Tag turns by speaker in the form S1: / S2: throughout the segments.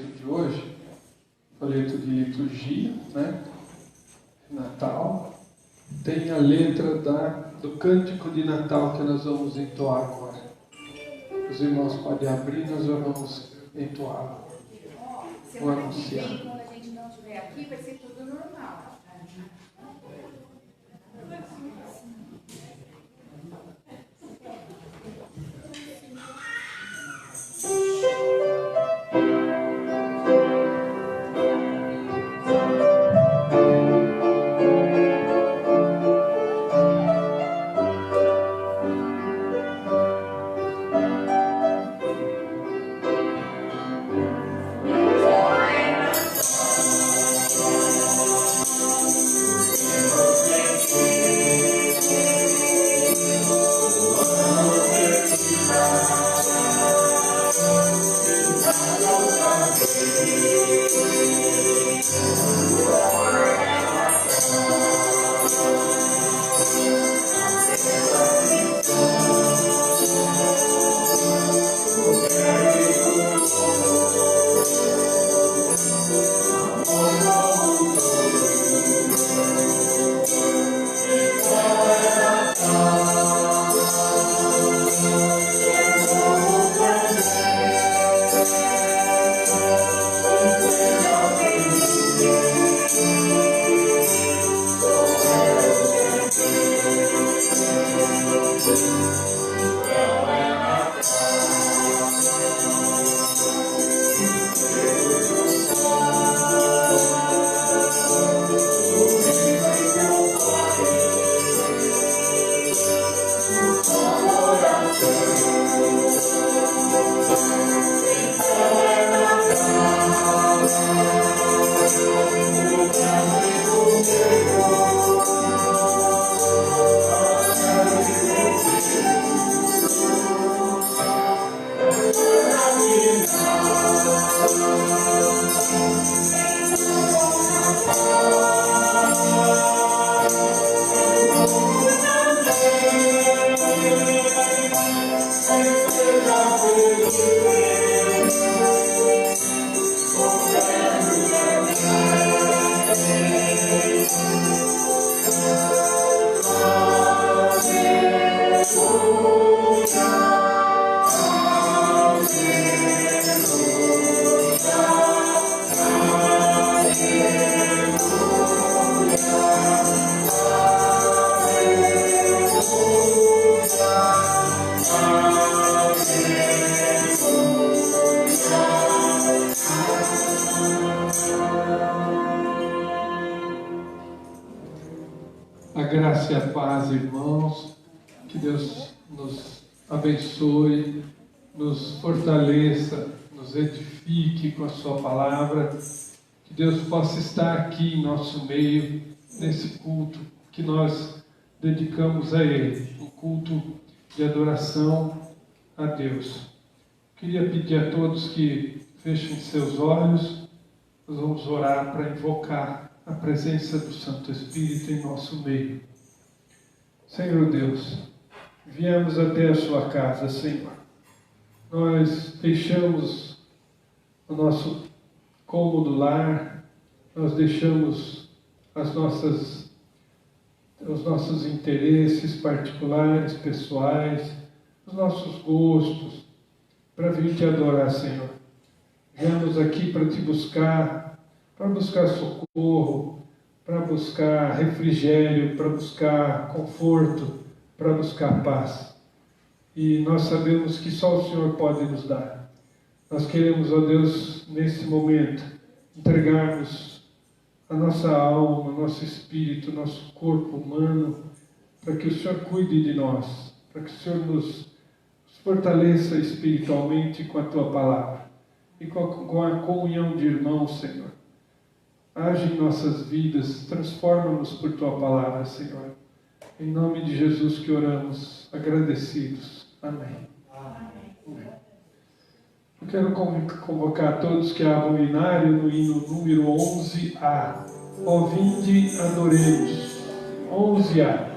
S1: de hoje, folheto de liturgia, né? Natal, tem a letra do cântico de Natal que nós vamos entoar agora. Os irmãos podem abrir, nós vamos entoar. Vou anunciar.
S2: Quando a gente não estiver aqui, vai ser tudo normal.
S1: A graça e a paz, irmãos, que Deus nos abençoe, nos fortaleça, nos edifique com a sua palavra, que Deus possa estar aqui em nosso meio, nesse culto que nós dedicamos a Ele, um culto de adoração a Deus. Queria pedir a todos que fechem seus olhos, nós vamos orar para invocar a presença do Santo Espírito em nosso meio. Senhor Deus, viemos até a sua casa, Senhor. Nós deixamos o nosso cômodo lar, nós deixamos os nossos interesses particulares, pessoais, os nossos gostos, para vir te adorar, Senhor. Viemos aqui para te buscar, para buscar socorro, para buscar refrigério, para buscar conforto, para buscar paz. E nós sabemos que só o Senhor pode nos dar. Nós queremos, ó Deus, nesse momento, entregarmos a nossa alma, o nosso espírito, o nosso corpo humano, para que o Senhor cuide de nós, para que o Senhor nos fortaleça espiritualmente com a Tua palavra e com a comunhão de irmãos, Senhor. Age em nossas vidas, transforma-nos por Tua palavra, Senhor. Em nome de Jesus que oramos, agradecidos. Amém. Amém. Eu quero convocar todos que abram o inário no hino número 11A. Ó vinde, adoremos. 11A.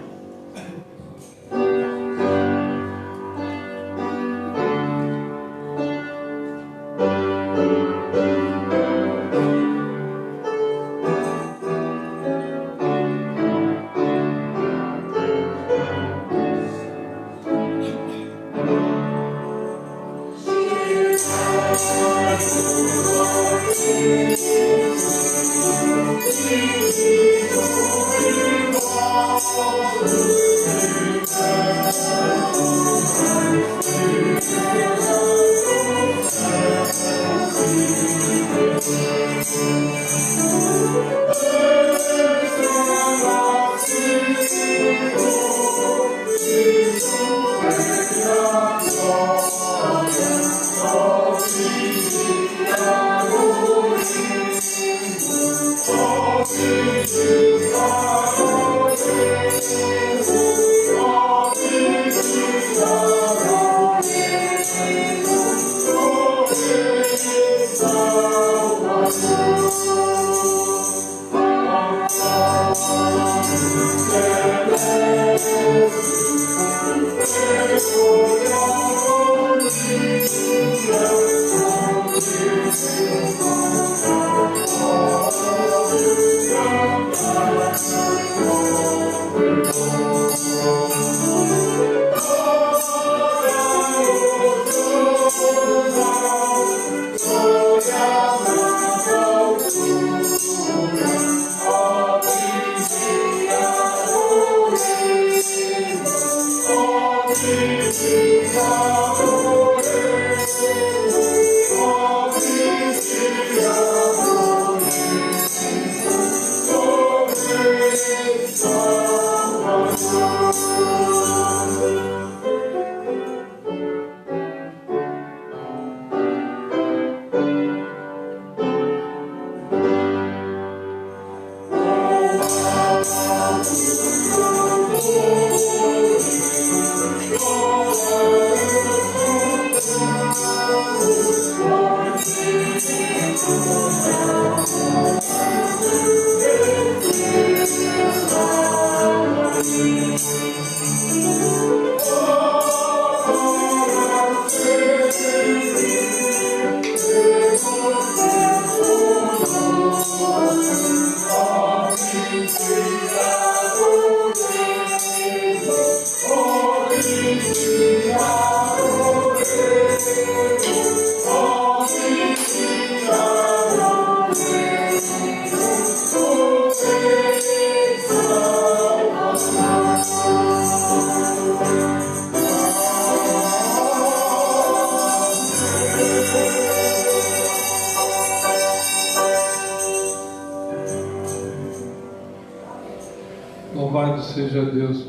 S1: Louvado seja Deus.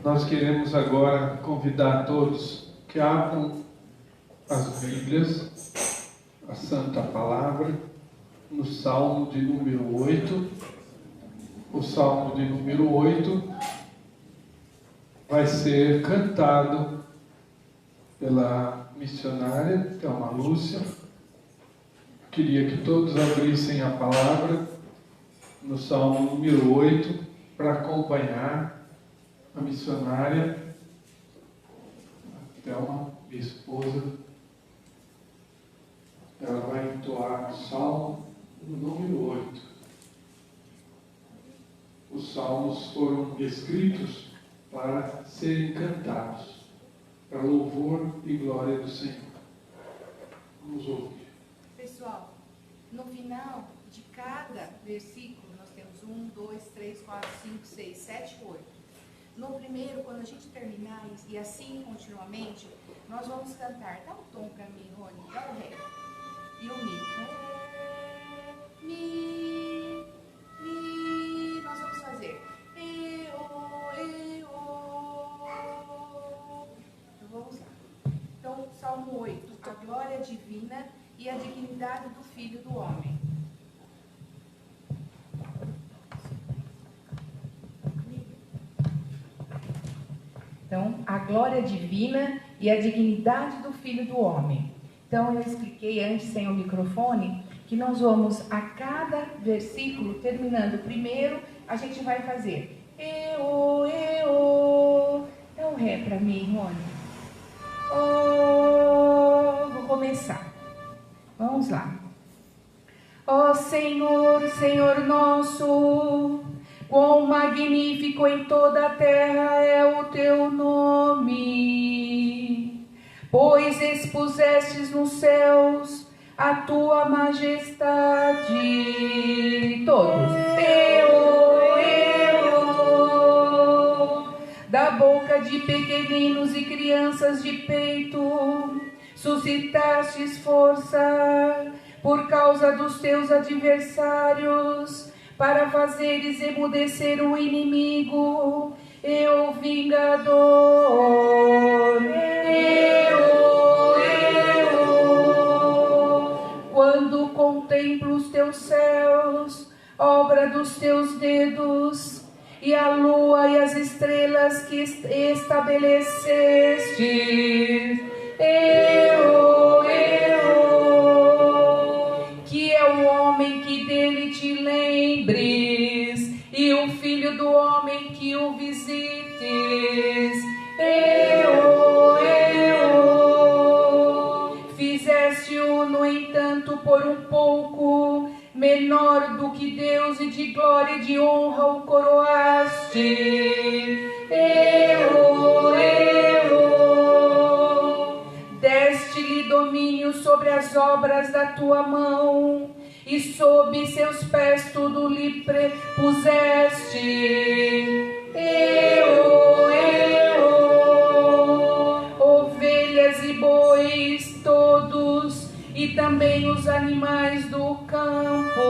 S1: Nós queremos agora convidar todos que abram as Bíblias, a Santa Palavra, no Salmo de número 8. O Salmo de número 8 vai ser cantado pela missionária Thelma Lúcia. Queria que todos abrissem a palavra no Salmo número 8 para acompanhar a missionária Thelma, minha esposa. Ela vai entoar o Salmo número 8. Os salmos foram escritos para serem cantados, para louvor e glória do Senhor. Vamos ouvir.
S2: Pessoal, no final de cada versículo, nós temos 1, 2, 3, 4, 5, 6, 7, 8. No primeiro, quando a gente terminar, e assim continuamente, nós vamos cantar. Dá um tom para mim, Rony. Dá o Ré. E o Mi. Ré, Mi, Mi. Nós vamos fazer E, O, E, O. Então, vamos lá. Então, Salmo 8. A glória divina e a dignidade do Filho do Homem. Então, a glória divina e a dignidade do Filho do Homem. Então, eu expliquei antes, sem o microfone, que nós vamos, a cada versículo, terminando primeiro, a gente vai fazer E-O, E-O. É o Ré para mim, Rony. Oh, vou começar. Vamos lá. Ó Senhor, Senhor nosso, quão magnífico em toda a terra é o teu nome, pois expusestes nos céus a tua majestade. Todos. Da boca de pequeninos e crianças de peito, suscitastes força por causa
S3: causa dos teus adversários, para fazeres emudecer o inimigo e o vingador. Quando contemplo os teus céus, obra dos teus dedos, e a lua e as estrelas que estabeleceste, que é o homem que dele te lembres, e o filho do homem que o visites. Fizeste-o, no entanto, por um pouco menor do que Deus, e de glória e de honra o coroaste. Deste-lhe domínio sobre as obras da tua mão, e sob seus pés tudo lhe puseste. Ovelhas e bois todos, e também os animais do campo.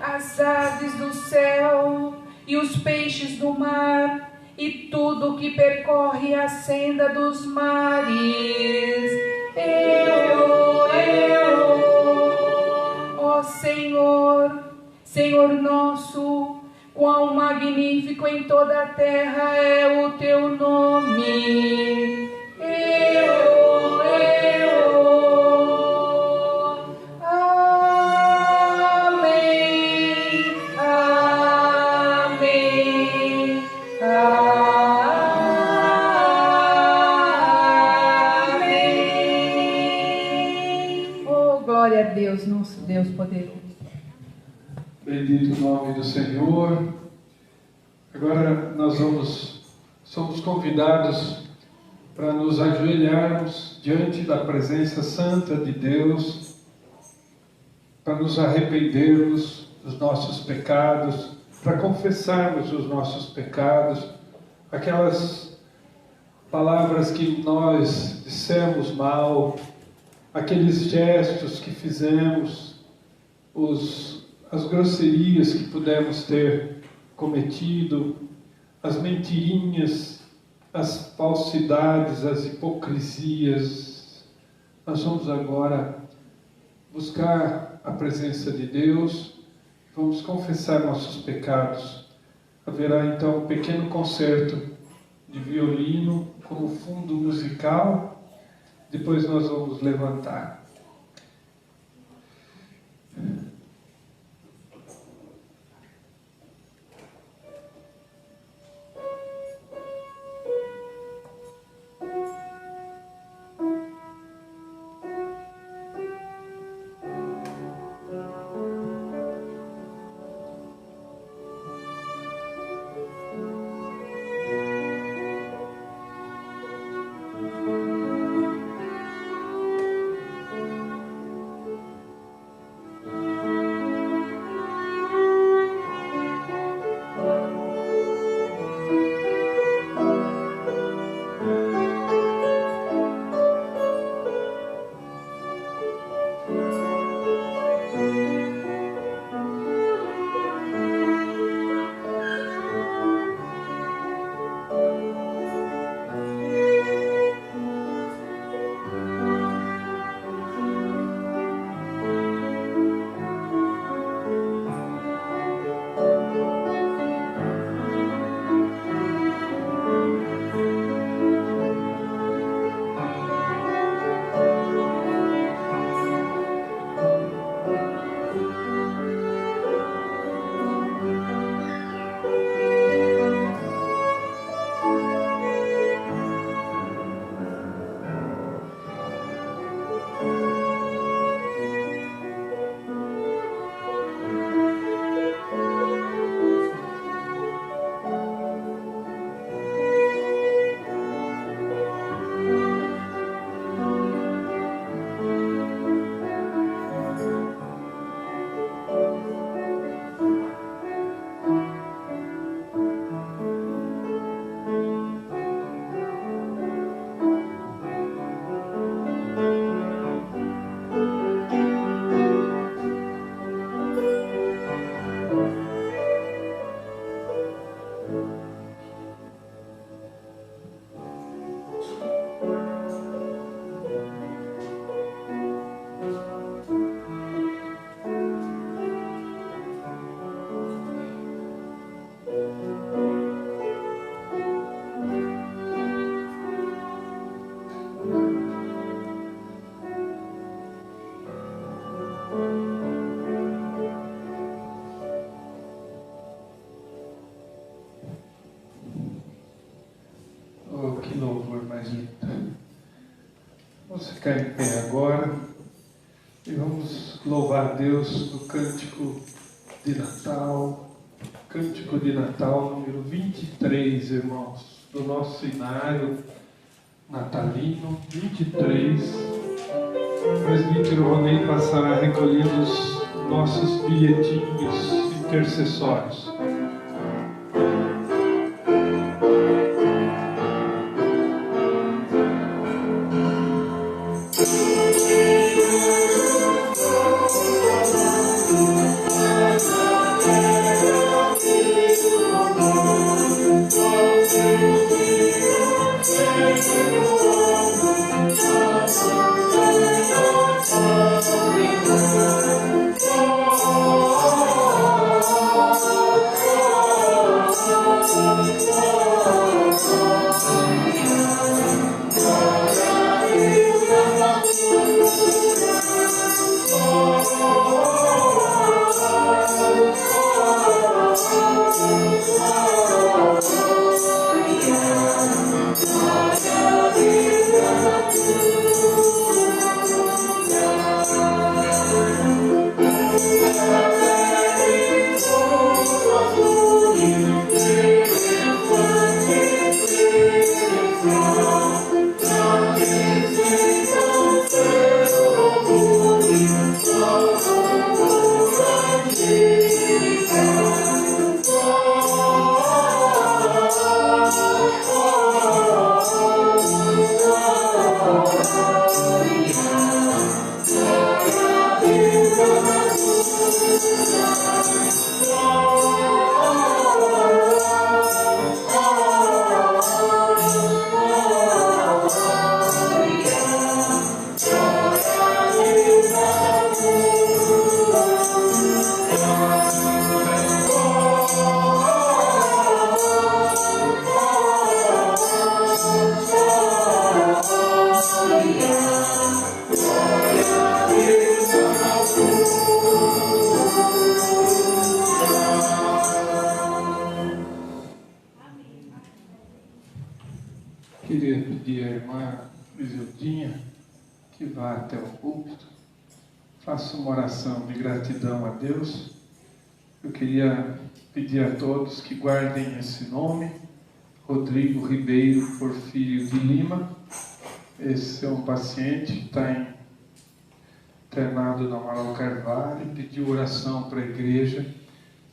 S3: As aves do céu e os peixes do mar, e tudo que percorre a senda dos mares. Ó Senhor, Senhor nosso, quão magnífico em toda a terra é o teu nome. Amém, amém, amém. Oh, glória a Deus, nosso Deus poderoso.
S1: Bendito o nome do Senhor. Agora nós somos convidados para nos ajoelharmos diante da presença santa de Deus, para nos arrependermos dos nossos pecados, para confessarmos os nossos pecados, aquelas palavras que nós dissemos mal, aqueles gestos que fizemos, as grosserias que pudemos ter cometido, as mentirinhas, as falsidades, as hipocrisias. Nós vamos agora buscar a presença de Deus, vamos confessar nossos pecados. Haverá então um pequeno concerto de violino como fundo musical, depois nós vamos levantar. dita. Vamos ficar em pé agora e vamos louvar a Deus no cântico de Natal, número 23, irmãos, do nosso cenário natalino, 23. O presbítero Ronei passará recolhendo os nossos bilhetinhos intercessórios. Queria pedir à irmã Isildinha que vá até o púlpito, faça uma oração de gratidão a Deus. Eu queria pedir a todos que guardem esse nome, Rodrigo Ribeiro Porfírio de Lima. Esse é um paciente que está internado na Amaral Carvalho, pediu oração para a igreja,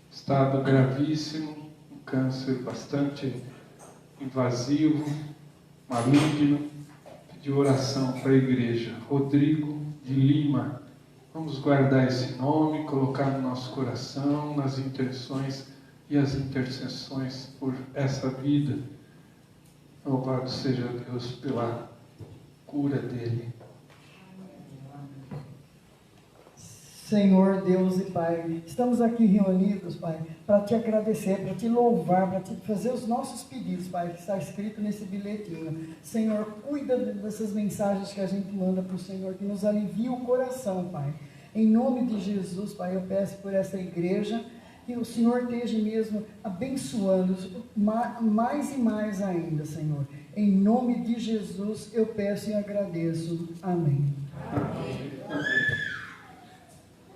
S1: estado gravíssimo, um câncer bastante invasivo, maligno, pediu oração para a igreja. Rodrigo de Lima. Vamos guardar esse nome, colocar no nosso coração, nas intenções e as intercessões por essa vida. Louvado seja Deus pela cura dele.
S4: Senhor, Deus e Pai, estamos aqui reunidos, Pai, para te agradecer, para te louvar, para te fazer os nossos pedidos, Pai, que está escrito nesse bilhetinho. Senhor, cuida dessas mensagens que a gente manda para o Senhor, que nos alivia o coração, Pai. Em nome de Jesus, Pai, eu peço por essa igreja, que o Senhor esteja mesmo abençoando mais e mais ainda, Senhor. Em nome de Jesus, eu peço e agradeço. Amém.
S1: Amém. Amém.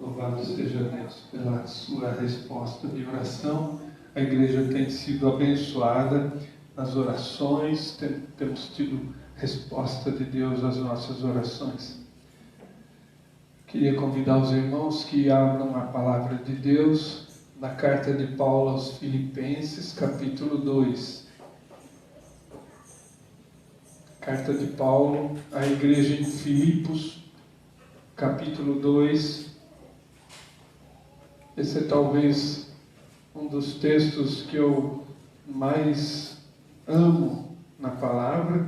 S1: Louvado seja Deus pela sua resposta de oração. A igreja tem sido abençoada nas orações, temos tido resposta de Deus às nossas orações. Queria convidar os irmãos que abram a palavra de Deus na carta de Paulo aos Filipenses, capítulo 2. Carta de Paulo à igreja em Filipos, capítulo 2. Esse é talvez um dos textos que eu mais amo na palavra,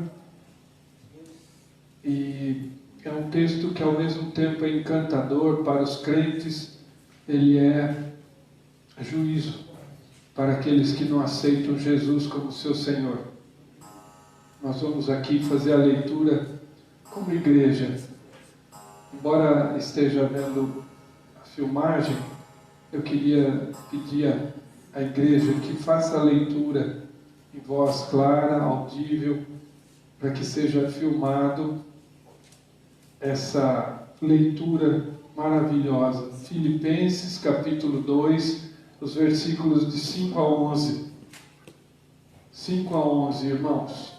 S1: e é um texto que ao mesmo tempo é encantador para os crentes, ele é juízo para aqueles que não aceitam Jesus como seu Senhor. Nós vamos aqui fazer a leitura como igreja. Embora esteja vendo a filmagem, eu queria pedir à igreja que faça a leitura em voz clara, audível, para que seja filmado essa leitura maravilhosa. Filipenses capítulo 2, os versículos de 5 a 11. 5 a 11, irmãos.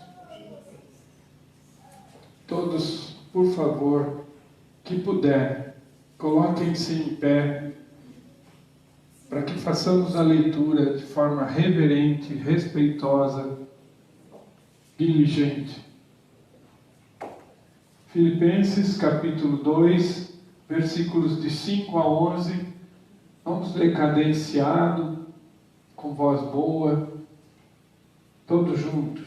S1: Todos, por favor, que puder, coloquem-se em pé, para que façamos a leitura de forma reverente, respeitosa, diligente. Filipenses capítulo 2, versículos de 5 a 11, vamos ler cadenciado, com voz boa, todos juntos.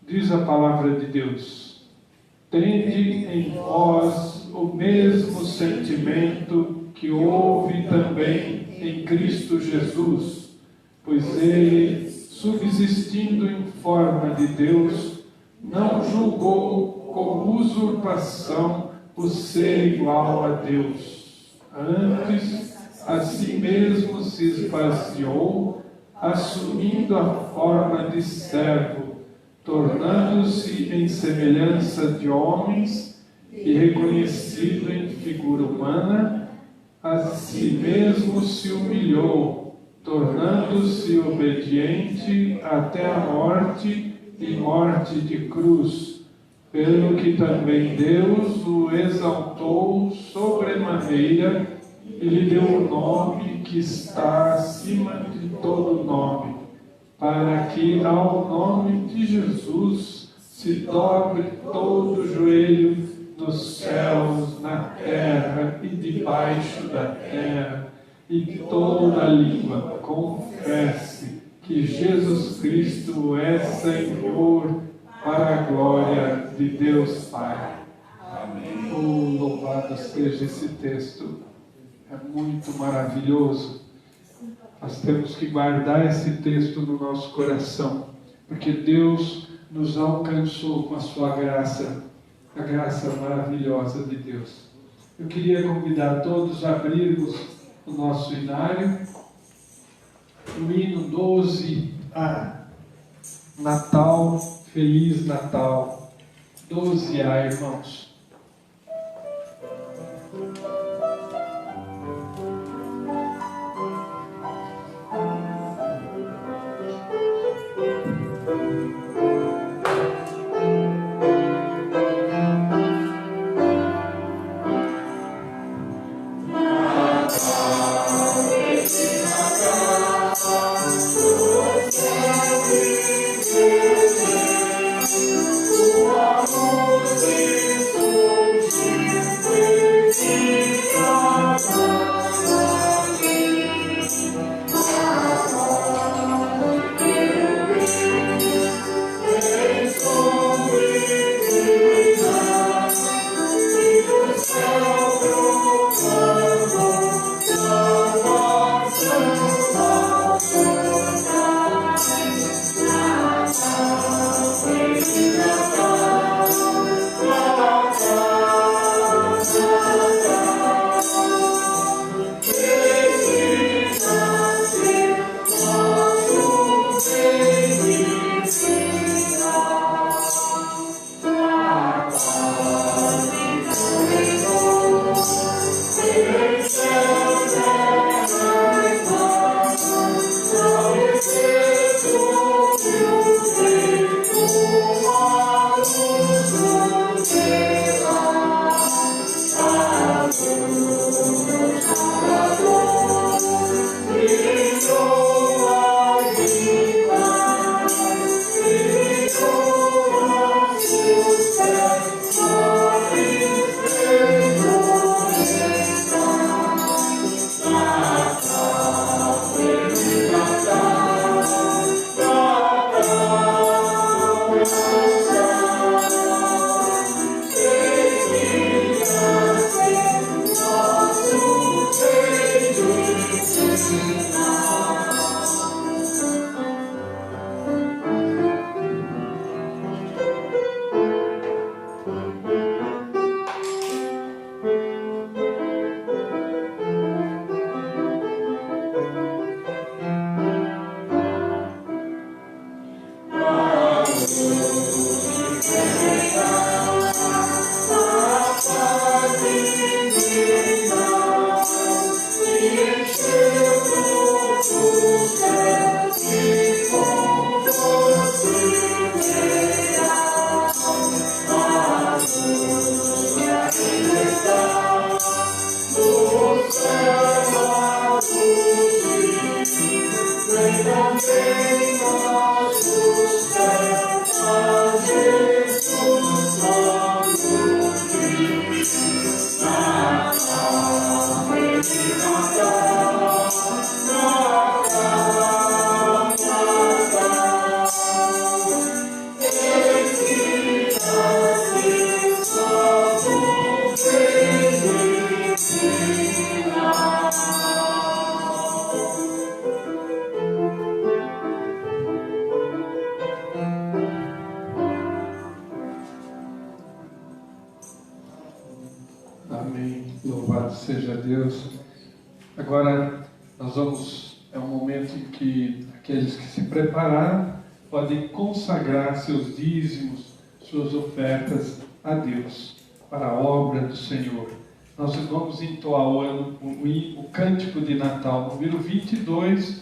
S1: Diz a palavra de Deus: tende em vós o mesmo sentimento que houve também em Cristo Jesus, pois ele, subsistindo em forma de Deus, não julgou com usurpação o ser igual a Deus. Antes, a si mesmo se esvaziou, assumindo a forma de servo, tornando-se em semelhança de homens e reconhecido em figura humana, a si mesmo se humilhou, tornando-se obediente até a morte e morte de cruz, pelo que também Deus o exaltou sobremaneira e lhe deu o nome que está acima de todo nome, para que ao nome de Jesus se dobre todo o joelho nos céus, na terra e debaixo da terra, e toda língua confesse que Jesus Cristo é Senhor, para a glória de Deus Pai. Amém. Oh, louvado seja esse texto, é muito maravilhoso. Nós temos que guardar esse texto no nosso coração, porque Deus nos alcançou com a sua graça, a graça maravilhosa de Deus. Eu queria convidar todos a abrirmos o nosso inário, o hino 12A, Natal, Feliz Natal, 12A, irmãos.
S5: O amor de
S1: Amém. Louvado seja Deus. Agora nós vamos, é um momento em que aqueles que se prepararam podem consagrar seus dízimos, suas ofertas a Deus, para a obra do Senhor. Nós vamos entoar o cântico de Natal, número 22,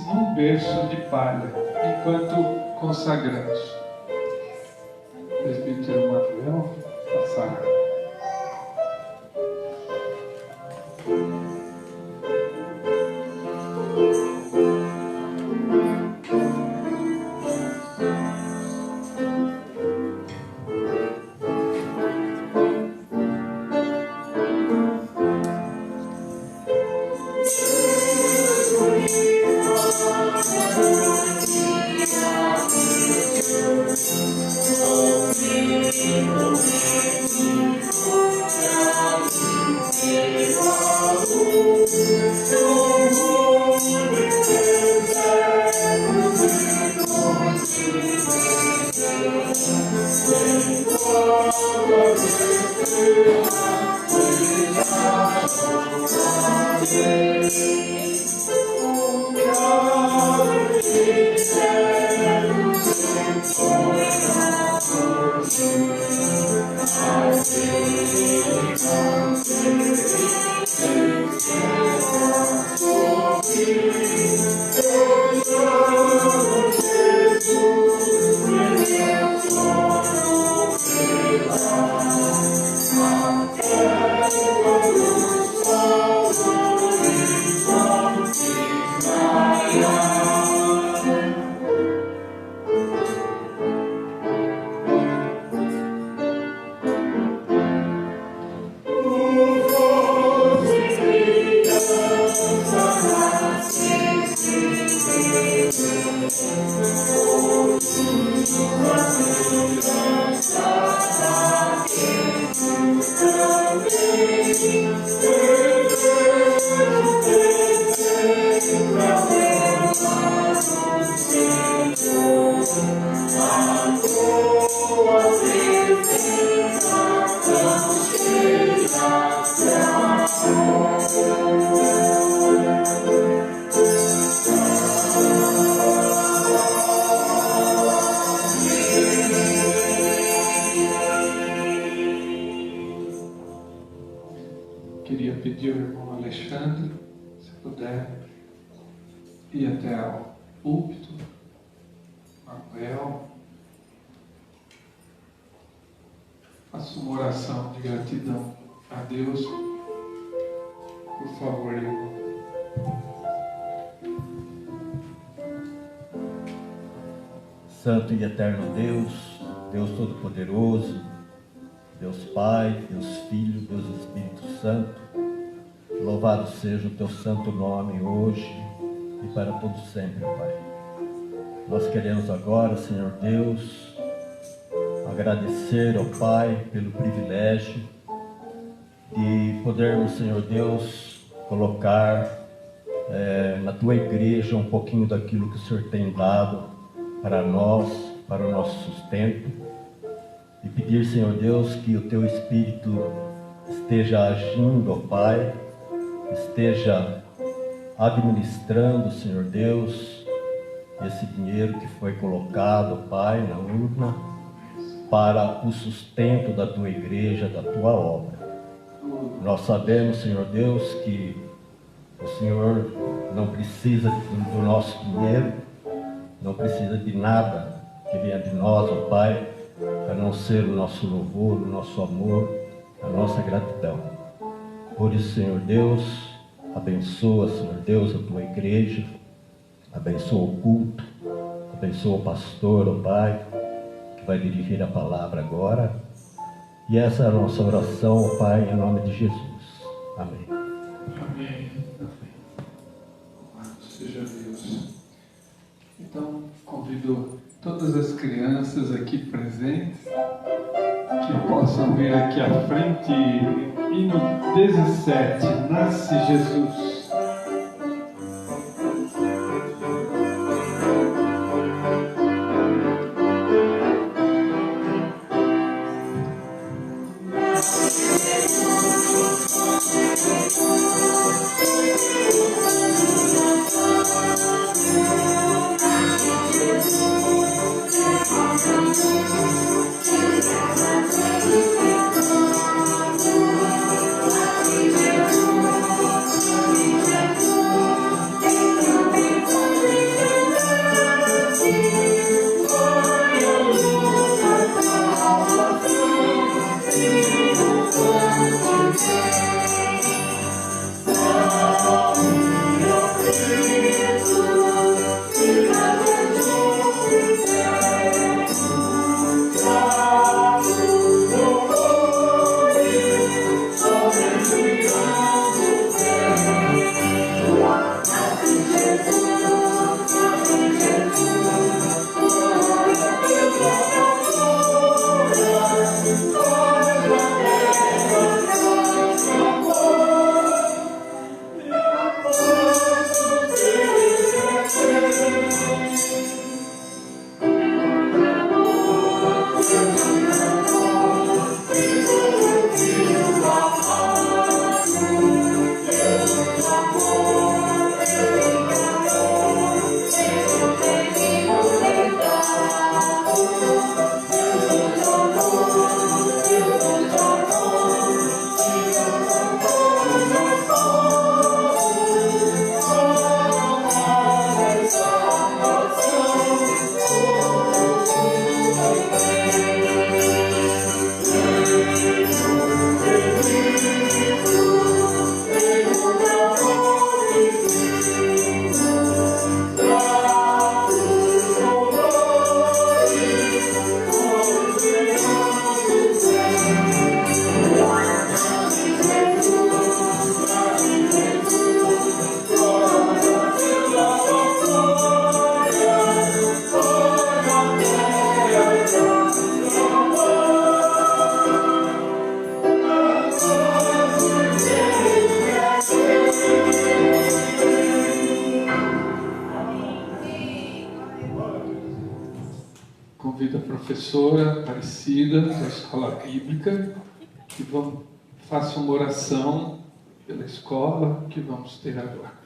S1: num berço de palha, enquanto consagramos. Presbítero Manuel, passar. Queria pedir ao irmão Alexandre, se puder, ir até ao púlpito. Manuel, faça uma oração de gratidão a Deus. Por favor, irmão.
S5: Santo e eterno Deus, Deus Todo-Poderoso, Deus Pai, Deus Filho, Deus Espírito Santo, louvado seja o teu santo nome hoje e para todo sempre, Pai. Nós queremos agora, Senhor Deus, agradecer ao Pai pelo privilégio de podermos, Senhor Deus, colocar na tua igreja um pouquinho daquilo que o Senhor tem dado para nós, para o nosso sustento, e pedir, Senhor Deus, que o teu Espírito esteja agindo, ó Pai, esteja administrando, Senhor Deus, esse dinheiro que foi colocado, ó Pai, na urna, para o sustento da tua igreja, da tua obra. Nós sabemos, Senhor Deus, que o Senhor não precisa do nosso dinheiro, não precisa de nada que venha de nós, ó Pai, a não ser o nosso louvor, o nosso amor, a nossa gratidão. Por isso, Senhor Deus, abençoa, Senhor Deus, a tua igreja, abençoa o culto, abençoa o pastor, ó Pai, que vai dirigir a palavra agora. E essa é a nossa oração, ó Pai, em nome de Jesus. Amém.
S1: Amém. Louvado seja Deus. Então, convido todas as crianças aqui presentes que possam vir aqui à frente, hino 17, Nasce Jesus. professora Aparecida da Escola Bíblica, que faça uma oração pela escola que vamos ter agora.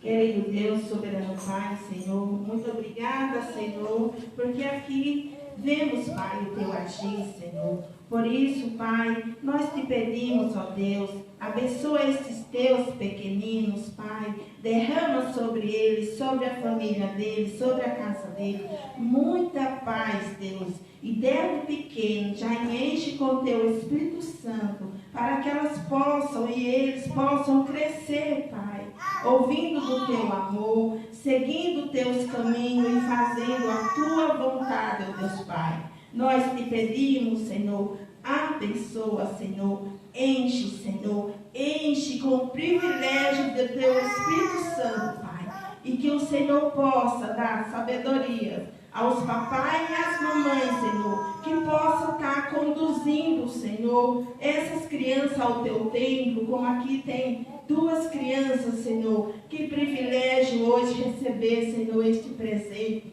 S6: Querido Deus, soberano Pai, Senhor, muito obrigada, Senhor, porque aqui vemos, Pai, o teu agir, Senhor. Por isso, Pai, nós te pedimos, ó Deus, abençoa esses teus pequeninos, Pai. Derrama sobre eles, sobre a família deles, sobre a casa deles, muita paz, Deus. E desde pequeno, já enche com o teu Espírito Santo, para que elas possam e eles possam crescer, Pai, ouvindo do teu amor, seguindo teus caminhos e fazendo a tua vontade, ó Deus Pai. Nós te pedimos, Senhor, abençoa, Senhor, enche, Senhor, enche com o privilégio do teu Espírito Santo, Pai, e que o Senhor possa dar sabedoria aos papais e às mamães, Senhor, que possa estar conduzindo, Senhor, essas crianças ao teu templo, como aqui tem 2 crianças, Senhor. Que privilégio hoje receber, Senhor, este presente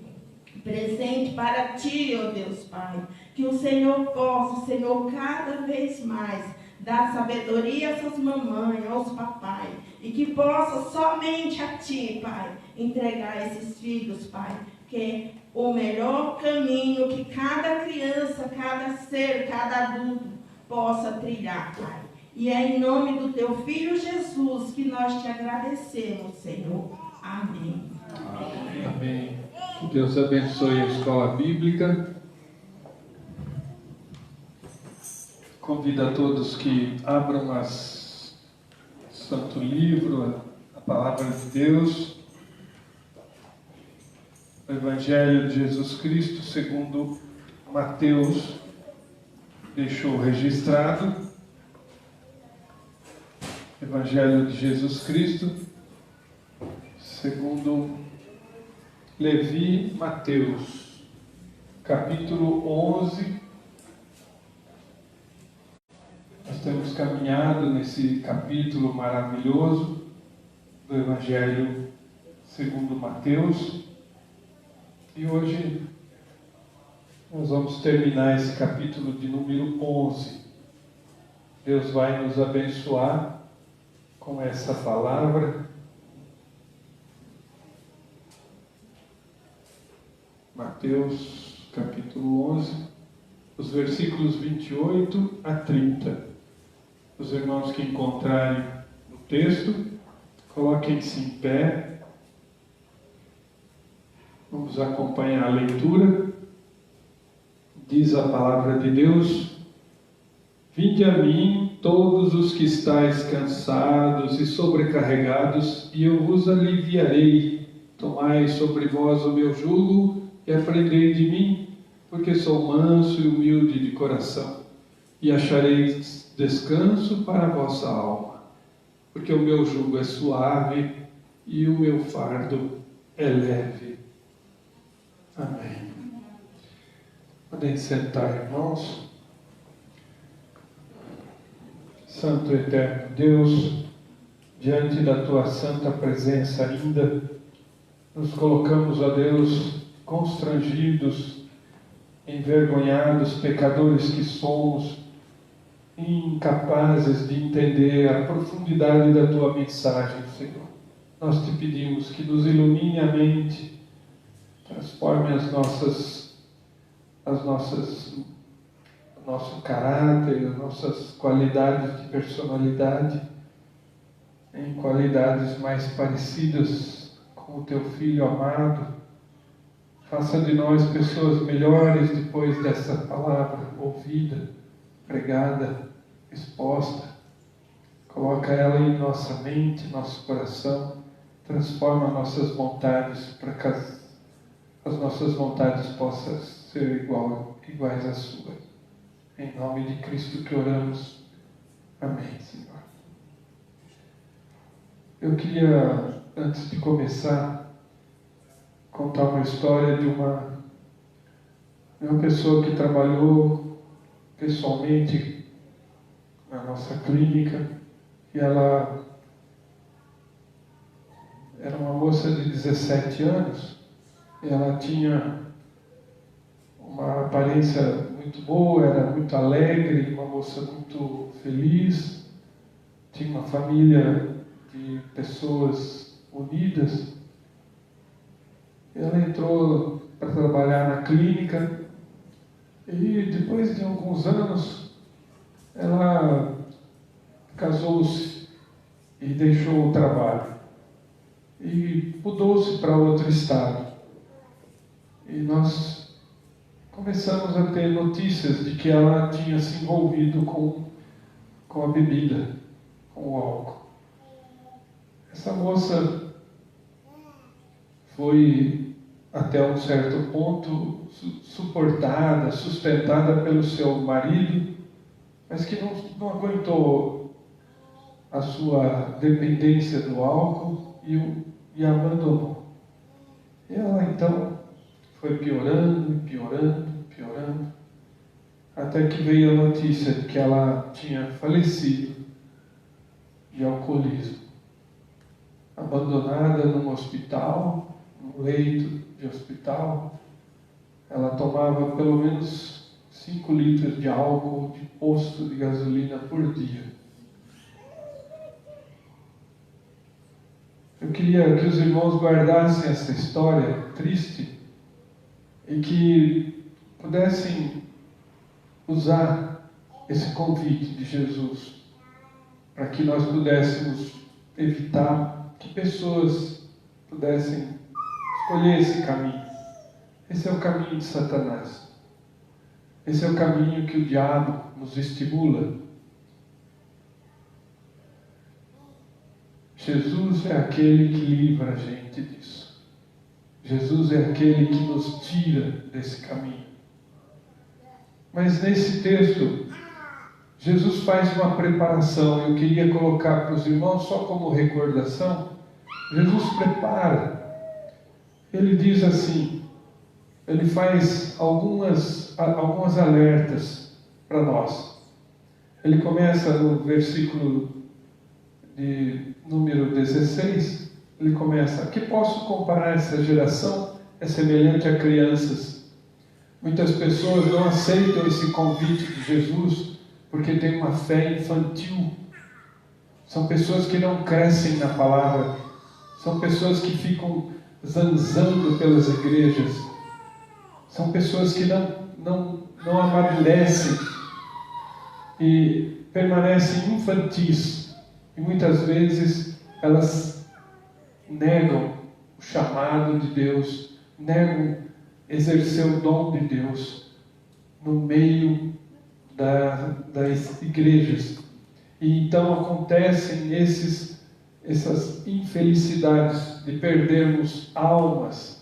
S6: para ti, ó Deus Pai. Que o Senhor possa, Senhor, cada vez mais dar sabedoria a essas mamães, aos papais, e que possa somente a ti, Pai, entregar esses filhos, Pai, que o melhor caminho que cada criança, cada ser, cada adulto possa trilhar, Pai. E é em nome do teu Filho Jesus que nós te agradecemos, Senhor. Amém.
S1: Amém. Que Deus abençoe a escola bíblica. Convido a todos que abram o Santo Livro, a Palavra de Deus, o Evangelho de Jesus Cristo, segundo Mateus deixou registrado. Evangelho de Jesus Cristo, segundo Levi Mateus, capítulo 11. Nós temos caminhado nesse capítulo maravilhoso do Evangelho segundo Mateus. E hoje nós vamos terminar esse capítulo de número 11. Deus vai nos abençoar com essa palavra. Mateus capítulo 11, os versículos 28 a 30. Os irmãos que encontrarem o texto, coloquem-se em pé. Vamos acompanhar a leitura. Diz a palavra de Deus: Vinde a mim, todos os que estáis cansados e sobrecarregados, e eu vos aliviarei. Tomai sobre vós o meu jugo e aprendei de mim, porque sou manso e humilde de coração, e achareis descanso para a vossa alma, porque o meu jugo é suave e o meu fardo é leve. Amém. Podem sentar, irmãos. Santo e eterno Deus, diante da tua santa presença ainda, nos colocamos, ó Deus, constrangidos, envergonhados, pecadores que somos, incapazes de entender a profundidade da tua mensagem, Senhor. Nós te pedimos que nos ilumine a mente, transforme o nosso caráter, as nossas qualidades de personalidade em qualidades mais parecidas com o teu Filho amado. Faça de nós pessoas melhores depois dessa palavra ouvida, pregada, exposta. Coloca ela em nossa mente, nosso coração. Transforma nossas vontades para que as nossas vontades possam ser iguais às suas. Em nome de Cristo que oramos. Amém, Senhor. Eu queria, antes de começar, contar uma história de uma pessoa que trabalhou pessoalmente na nossa clínica, e ela era uma moça de 17 anos, e ela tinha uma aparência muito boa, era muito alegre, uma moça muito feliz, tinha uma família de pessoas unidas. Ela entrou para trabalhar na clínica e depois de alguns anos ela casou-se e deixou o trabalho e mudou-se para outro estado. E nós começamos a ter notícias de que ela tinha se envolvido com a bebida, com o álcool. Essa moça foi até um certo ponto suportada, sustentada pelo seu marido, mas que não aguentou a sua dependência do álcool e abandonou. E ela então foi piorando, até que veio a notícia de que ela tinha falecido de alcoolismo, abandonada num hospital, num leito de hospital. Ela tomava pelo menos 5 litros de álcool de posto de gasolina por dia. Eu queria que os irmãos guardassem essa história triste e que pudessem usar esse convite de Jesus para que nós pudéssemos evitar que pessoas pudessem escolher esse caminho. Esse é o caminho de Satanás. Esse é o caminho que o diabo nos estimula. Jesus é aquele que livra a gente disso. Jesus é aquele que nos tira desse caminho. Mas nesse texto, Jesus faz uma preparação. Eu queria colocar para os irmãos só como recordação. Jesus prepara. Ele diz assim, ele faz algumas alertas para nós. Ele começa no versículo de número 16, ele começa: que posso comparar essa geração? É semelhante a crianças. Muitas pessoas não aceitam esse convite de Jesus porque têm uma fé infantil. São pessoas que não crescem na palavra. São pessoas que ficam zanzando pelas igrejas. São pessoas que não amadurecem e permanecem infantis. E muitas vezes elas negam o chamado de Deus, negam exercer o dom de Deus no meio das igrejas. E então acontecem essas infelicidades de perdermos almas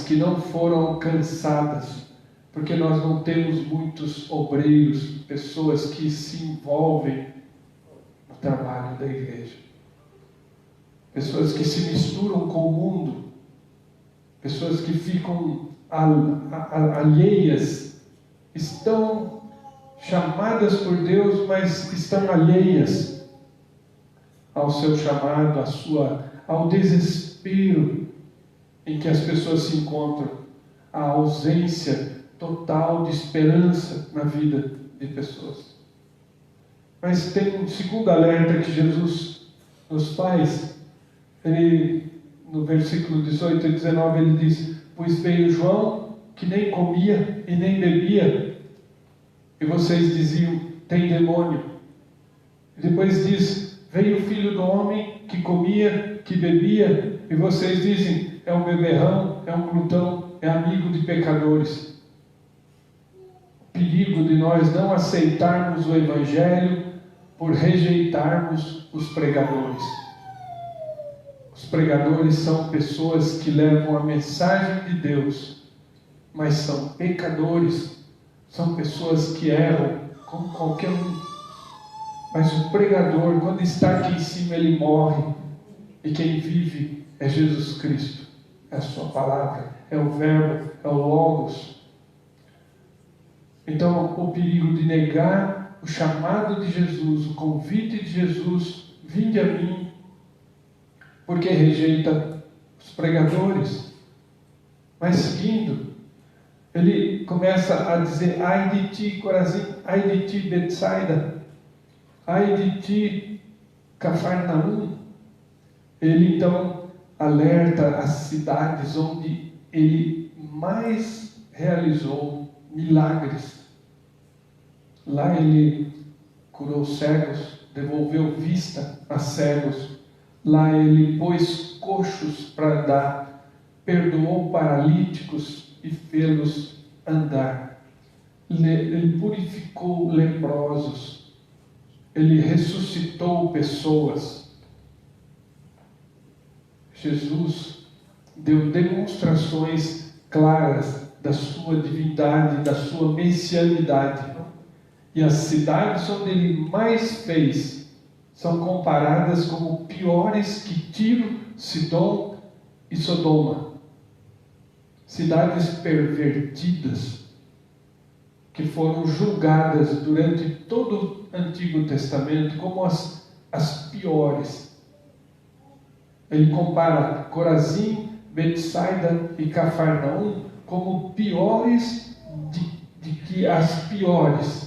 S1: que não foram alcançadas, porque nós não temos muitos obreiros, pessoas que se envolvem no trabalho da igreja, pessoas que se misturam com o mundo, pessoas que ficam alheias, estão chamadas por Deus, mas estão alheias ao seu chamado, ao desespero em que as pessoas se encontram, a ausência total de esperança na vida de pessoas. Mas tem um segundo alerta que Jesus nos faz. Ele, no versículo 18 e 19, ele diz: pois veio João, que nem comia e nem bebia, e vocês diziam, tem demônio. E depois diz: veio o Filho do Homem, que comia, que bebia, e vocês dizem, é um beberrão, é um glutão, é amigo de pecadores. O perigo de nós não aceitarmos o Evangelho por rejeitarmos os pregadores. Os pregadores são pessoas que levam a mensagem de Deus, mas são pecadores, são pessoas que erram como qualquer um. Mas o pregador, quando está aqui em cima, ele morre, e quem vive é Jesus Cristo. É a sua palavra, é o verbo, é o Logos. Então, o perigo de negar o chamado de Jesus, o convite de Jesus, vinde a mim, porque rejeita os pregadores. Mas seguindo, Ele começa a dizer: ai de ti, Corazim, ai de ti, Betsaida, ai de ti, Cafarnaum. Ele então alerta as cidades onde ele mais realizou milagres. Lá ele curou cegos, devolveu vista a cegos. Lá ele pôs coxos para andar, perdoou paralíticos e fê-los andar. Ele purificou leprosos, ele ressuscitou pessoas. Jesus deu demonstrações claras da sua divindade, da sua messianidade. E as cidades onde ele mais fez são comparadas como piores que Tiro, Sidom e Sodoma. Cidades pervertidas, que foram julgadas durante todo o Antigo Testamento como as piores. Ele compara Corazim, Betsaida e Cafarnaum como piores de que as piores.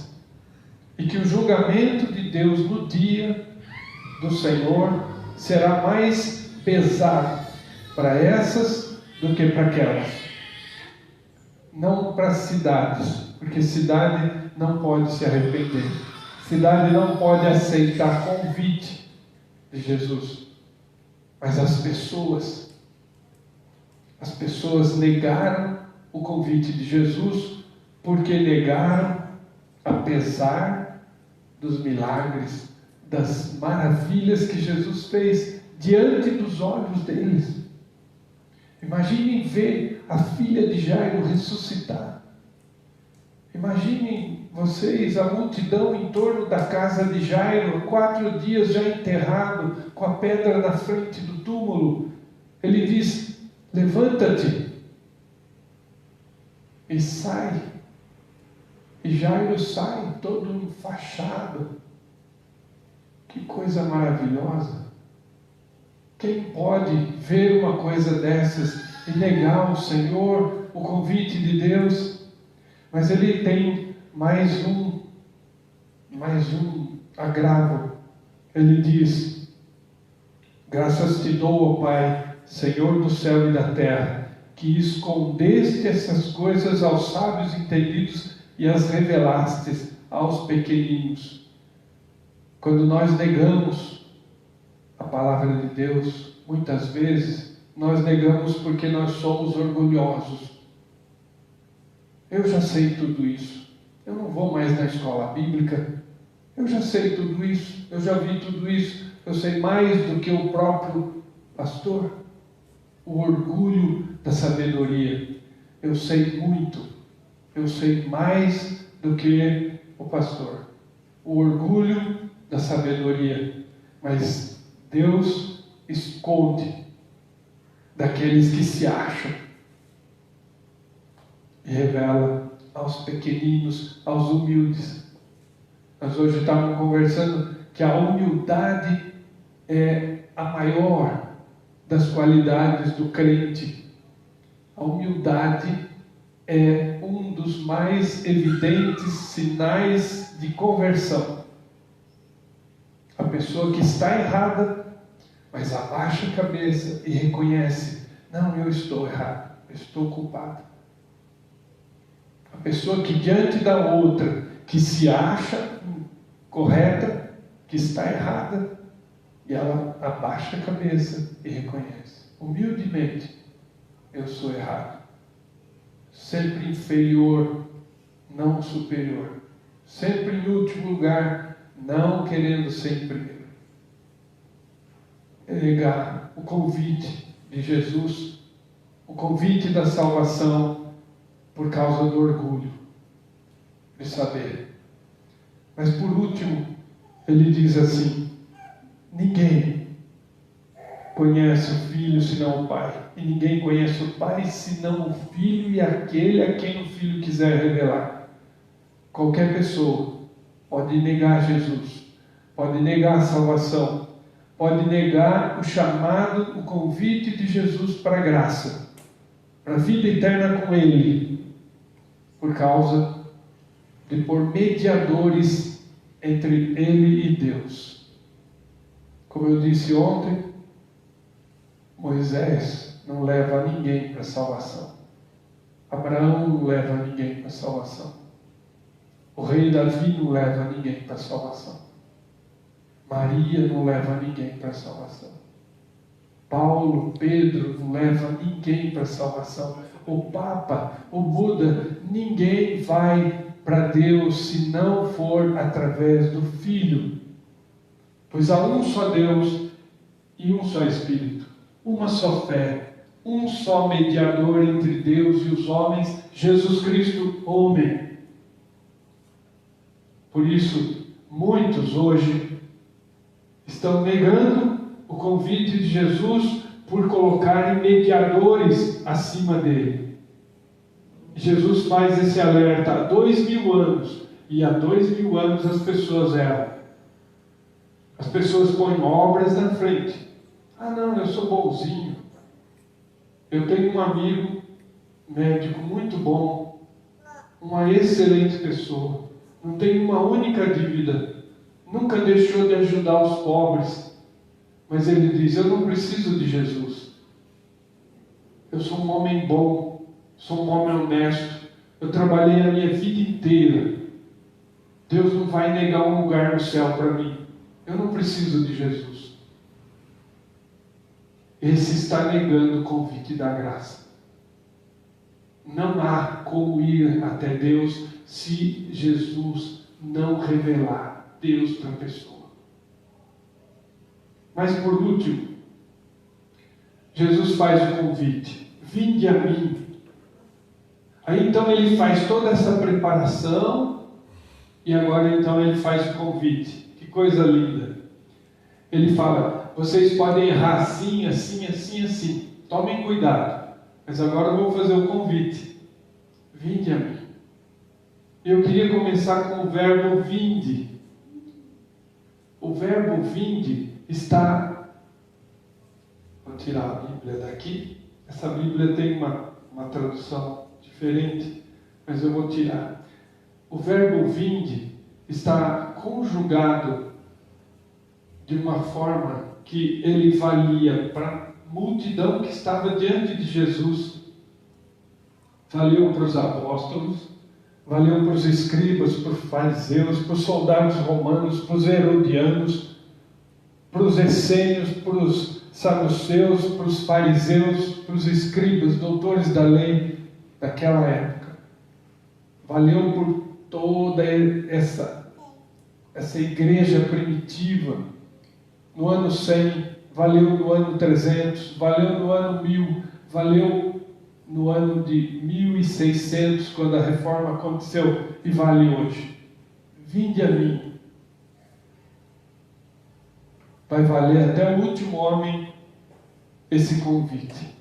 S1: E que o julgamento de Deus no dia do Senhor será mais pesado para essas do que para aquelas. Não para as cidades, porque cidade não pode se arrepender. Cidade não pode aceitar convite de Jesus. Mas as pessoas negaram o convite de Jesus porque negaram, apesar dos milagres, das maravilhas que Jesus fez diante dos olhos deles. Imaginem ver a filha de Jairo ressuscitar. Imaginem vocês a multidão em torno da casa de Jairo, 4 dias já enterrado, com a pedra na frente do túmulo. Ele diz: levanta-te e sai. E Jairo sai todo enfaixado. Que coisa maravilhosa! Quem pode ver uma coisa dessas e negar o Senhor, o convite de Deus? Mas ele tem mais um agravo. Ele diz: graças te dou, ó Pai, Senhor do céu e da terra, que escondeste essas coisas aos sábios entendidos e as revelastes aos pequeninos. Quando nós negamos a palavra de Deus, muitas vezes nós negamos porque nós somos orgulhosos. Eu já sei tudo isso. Eu não vou mais na escola bíblica. Eu já sei tudo isso. Eu já vi tudo isso. Eu sei mais do que o próprio pastor. O orgulho da sabedoria. Eu sei muito. Eu sei mais do que o pastor. O orgulho da sabedoria. Mas Deus esconde daqueles que se acham e revela aos pequeninos, aos humildes. Nós hoje estávamos conversando que a humildade é a maior das qualidades do crente. A humildade é um dos mais evidentes sinais de conversão. A pessoa que está errada, mas abaixa a cabeça e reconhece: não, eu estou errado, eu estou culpado. A pessoa que diante da outra, que se acha correta, que está errada, e ela abaixa a cabeça e reconhece, humildemente: eu sou errado. Sempre inferior, não superior. Sempre em último lugar, não querendo ser em primeiro. É negar o convite de Jesus, o convite da salvação, por causa do orgulho de saber. Mas por último, ele diz assim: ninguém conhece o Filho senão o Pai, e ninguém conhece o Pai senão o Filho e aquele a quem o Filho quiser revelar. Qualquer pessoa pode negar Jesus, pode negar a salvação, pode negar o chamado, o convite de Jesus para a graça, para a vida eterna com Ele. por causa de pôr mediadores entre ele e Deus. Como eu disse ontem, Moisés não leva ninguém para a salvação. Abraão não leva ninguém para a salvação. O rei Davi não leva ninguém para a salvação. Maria não leva ninguém para a salvação. Paulo, Pedro não leva ninguém para a salvação. O Papa, o Buda, ninguém vai para Deus se não for através do Filho. Pois há um só Deus e um só Espírito, uma só fé, um só mediador entre Deus e os homens, Jesus Cristo, homem. Por isso, muitos hoje estão negando o convite de Jesus por colocarem mediadores acima dele. Jesus faz esse alerta há 2000 anos, e há 2000 anos as pessoas erram. As pessoas põem obras na frente. Ah não, eu sou bonzinho. Eu tenho um amigo médico muito bom, uma excelente pessoa, não tem uma única dívida, nunca deixou de ajudar os pobres, mas ele diz: eu não preciso de Jesus. Eu sou um homem bom, sou um homem honesto, eu trabalhei a minha vida inteira. Deus não vai negar um lugar no céu para mim. Eu não preciso de Jesus. Esse está negando o convite da graça. Não há como ir até Deus se Jesus não revelar Deus para a pessoa. Mas por último, Jesus faz o convite: vinde a mim. Aí então ele faz toda essa preparação e agora então ele faz o convite. Que coisa linda! Ele fala: vocês podem errar assim, assim, assim, assim. Tomem cuidado. Mas agora eu vou fazer o convite. Vinde a mim. Eu queria começar com o verbo vinde. O verbo vinde está... Vou tirar a Bíblia daqui. Essa Bíblia tem uma tradução diferente, mas eu vou tirar. O verbo vinde está conjugado de uma forma que ele valia para a multidão que estava diante de Jesus. Valeu para os apóstolos, valeu para os escribas, para os fariseus, para os soldados romanos, para os herodianos, para os essênios, para os saduceus, para os fariseus, para os escribas, doutores da lei daquela época. Valeu por toda essa igreja primitiva. No ano 100, valeu no ano 300, valeu no ano 1000, valeu no ano de 1600, quando a reforma aconteceu, e vale hoje. Vinde a mim. Vai valer até o último homem esse convite.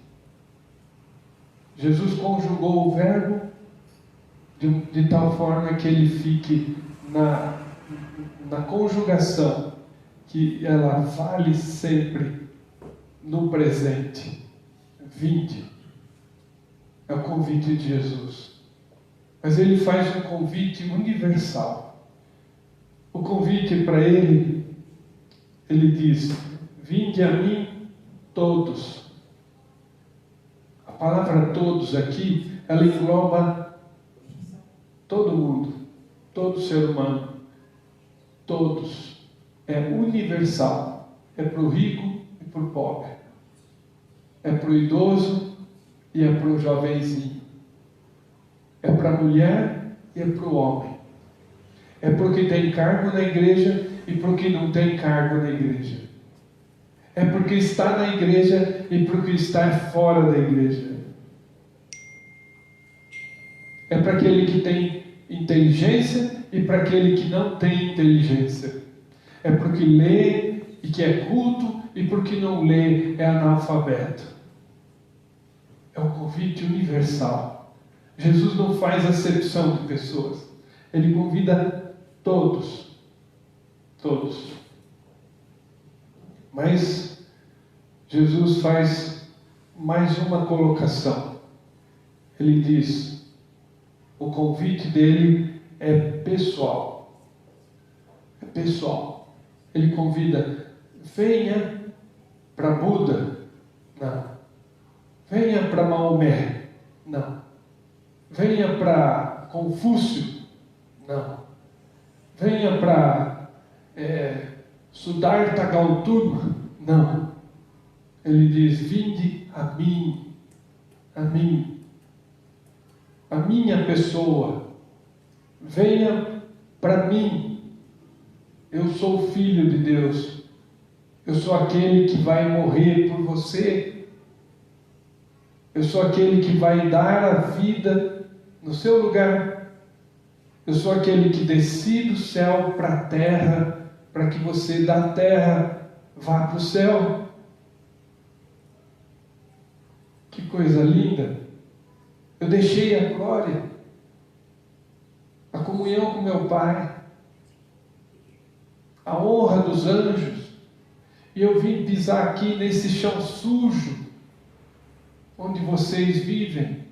S1: Jesus conjugou o verbo de tal forma que ele fique na conjugação, que ela vale sempre no presente. Vinde. É o convite de Jesus. Mas ele faz um convite universal. O convite para ele diz: vinde a mim todos. A palavra todos aqui, ela engloba todo mundo, todo ser humano, todos. É universal. É para o rico e para o pobre. É para o idoso e é para o jovenzinho. É para a mulher e é para o homem. É para o que tem cargo na igreja e para o que não tem cargo na igreja. É porque está na igreja e para o que está fora da igreja. É para aquele que tem inteligência e para aquele que não tem inteligência. É para o que lê e que é culto e para o que não lê é analfabeto. É um convite universal. Jesus não faz acepção de pessoas. Ele convida todos. Todos. Mas Jesus faz mais uma colocação. Ele diz: O convite dele é pessoal. É pessoal. Ele convida, venha para Buda. Não. Venha para Maomé. Não. Venha para Confúcio. Não. Venha para Siddhartha Gautama. Não. Ele diz, vinde a mim, a minha pessoa. Venha para mim. Eu sou o Filho de Deus. Eu sou aquele que vai morrer por você. Eu sou aquele que vai dar a vida no seu lugar. Eu sou aquele que desci do céu para a terra, para que você da terra vá para o céu. Que coisa linda! Eu deixei a glória, a comunhão com meu Pai, a honra dos anjos, e eu vim pisar aqui nesse chão sujo, onde vocês vivem,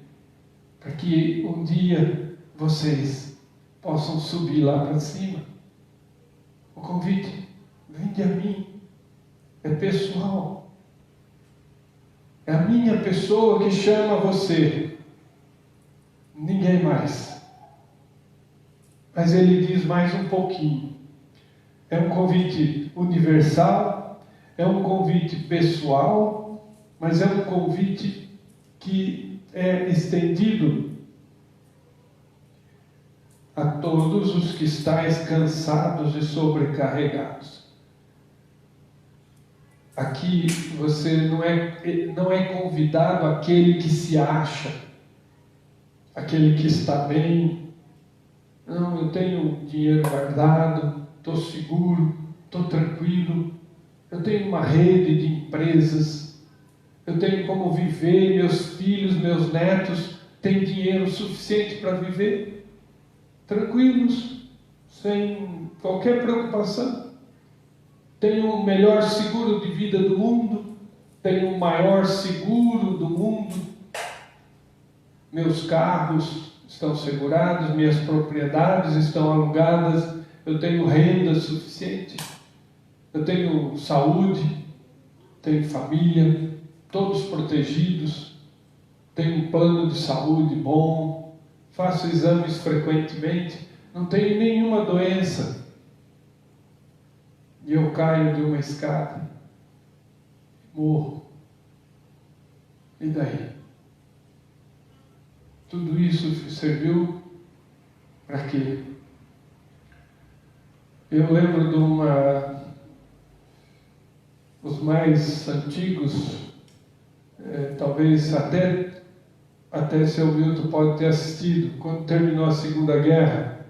S1: para que um dia vocês possam subir lá para cima. O convite, vinde a mim, é pessoal. É a minha pessoa que chama você, ninguém mais. Mas ele diz mais um pouquinho. É um convite universal, é um convite pessoal, mas é um convite que é estendido a todos os que estáis cansados e sobrecarregados. Aqui você não é convidado aquele que se acha, aquele que está bem. Não, eu tenho dinheiro guardado, estou seguro, estou tranquilo, eu tenho uma rede de empresas, eu tenho como viver, meus filhos, meus netos têm dinheiro suficiente para viver, tranquilos, sem qualquer preocupação. Tenho o melhor seguro de vida do mundo, tenho o maior seguro do mundo, meus carros estão segurados, minhas propriedades estão alugadas, eu tenho renda suficiente, eu tenho saúde, tenho família, todos protegidos, tenho um plano de saúde bom, faço exames frequentemente, não tenho nenhuma doença. E eu caio de uma escada, morro. E daí? Tudo isso serviu para quê? Eu lembro de os mais antigos, talvez até seu Milton pode ter assistido, quando terminou a Segunda Guerra.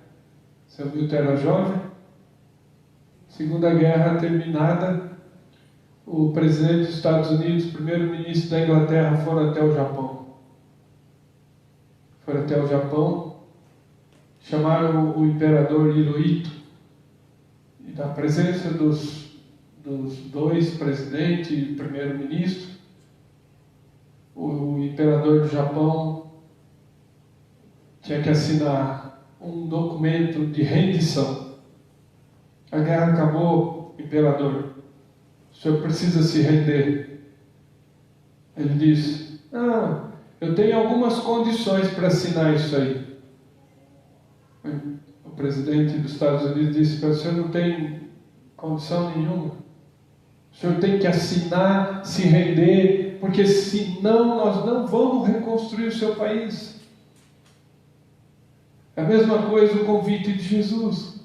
S1: Seu Milton era jovem. Segunda Guerra terminada, o presidente dos Estados Unidos, o primeiro-ministro da Inglaterra foram até o Japão. Foram até o Japão, chamaram o imperador Hirohito, e na presença dos dois presidentes e primeiro-ministro, o imperador do Japão tinha que assinar um documento de rendição. A guerra acabou, imperador. O senhor precisa se render. Ele disse, não, eu tenho algumas condições para assinar isso aí. O presidente dos Estados Unidos disse para o senhor não tem condição nenhuma. O senhor tem que assinar, se render, porque senão nós não vamos reconstruir o seu país. É a mesma coisa o convite de Jesus.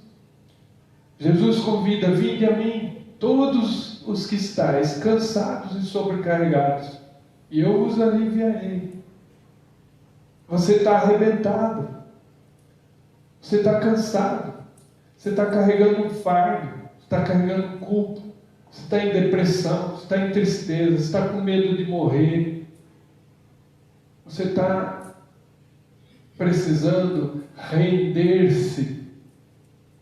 S1: Jesus convida, vinde a mim, todos os que estáis cansados e sobrecarregados, e eu os aliviarei. Você está arrebentado, você está cansado, você está carregando um fardo, você está carregando culpa, você está em depressão, você está em tristeza, você está com medo de morrer, você está precisando render-se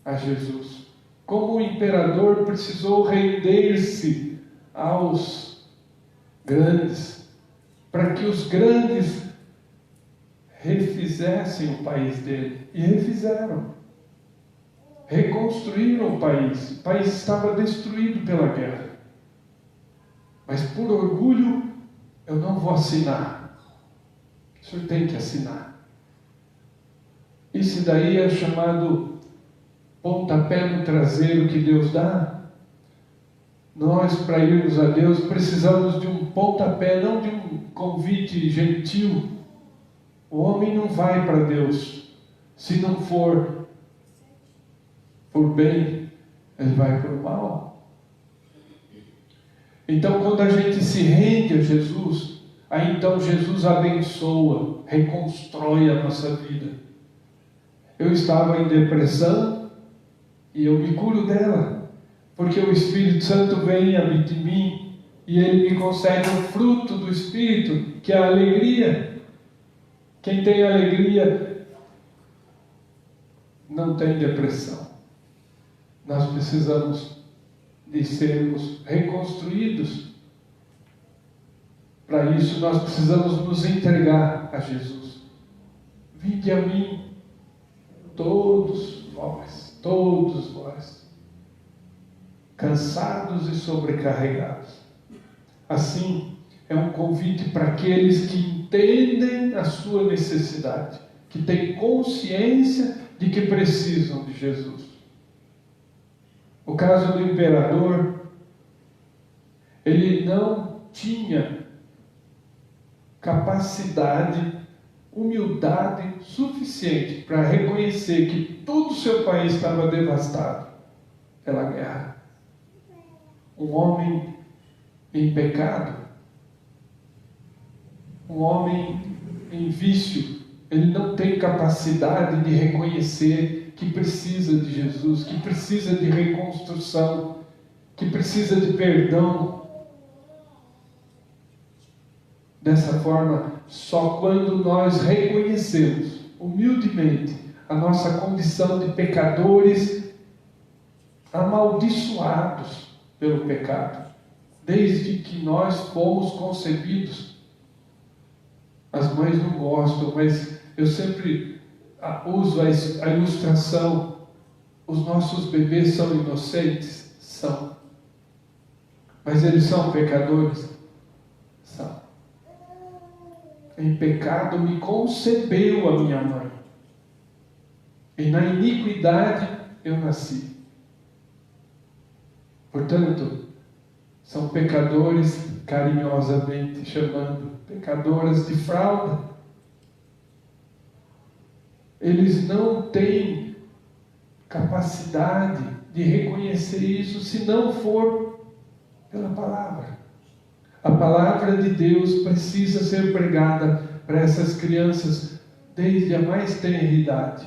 S1: a Jesus. Como o imperador precisou render-se aos grandes, para que os grandes refizessem o país dele. E refizeram. Reconstruíram o país. O país estava destruído pela guerra. Mas por orgulho, eu não vou assinar. O senhor tem que assinar. Isso daí é chamado pontapé no traseiro que Deus dá. Nós, para irmos a Deus, precisamos de um pontapé, não de um convite gentil. O homem não vai para Deus se não for por bem, ele vai por mal. Então, quando a gente se rende a Jesus, aí então Jesus abençoa, reconstrói a nossa vida. Eu estava em depressão e eu me curo dela, porque o Espírito Santo vem habita em mim e ele me concede o fruto do Espírito, que é a alegria. Quem tem alegria não tem depressão. Nós precisamos de sermos reconstruídos. Para isso, nós precisamos nos entregar a Jesus. Vinde a mim, todos vós, cansados e sobrecarregados. Assim, é um convite para aqueles que entendem a sua necessidade, que têm consciência de que precisam de Jesus. O caso do imperador, ele não tinha capacidade, humildade suficiente para reconhecer que todo o seu país estava devastado pela guerra. Um homem em pecado, um homem em vício, ele não tem capacidade de reconhecer que precisa de Jesus, que precisa de reconstrução, que precisa de perdão. Dessa forma, só quando nós reconhecemos humildemente a nossa condição de pecadores amaldiçoados pelo pecado, desde que nós fomos concebidos. As mães não gostam, mas eu sempre uso a ilustração. Os nossos bebês são inocentes? São. Mas eles são pecadores? São. Em pecado me concebeu a minha mãe, e na iniquidade eu nasci. Portanto, são pecadores, carinhosamente chamando, pecadoras de fralda. Eles não têm capacidade de reconhecer isso se não for pela palavra. A palavra de Deus precisa ser pregada para essas crianças desde a mais tenra idade,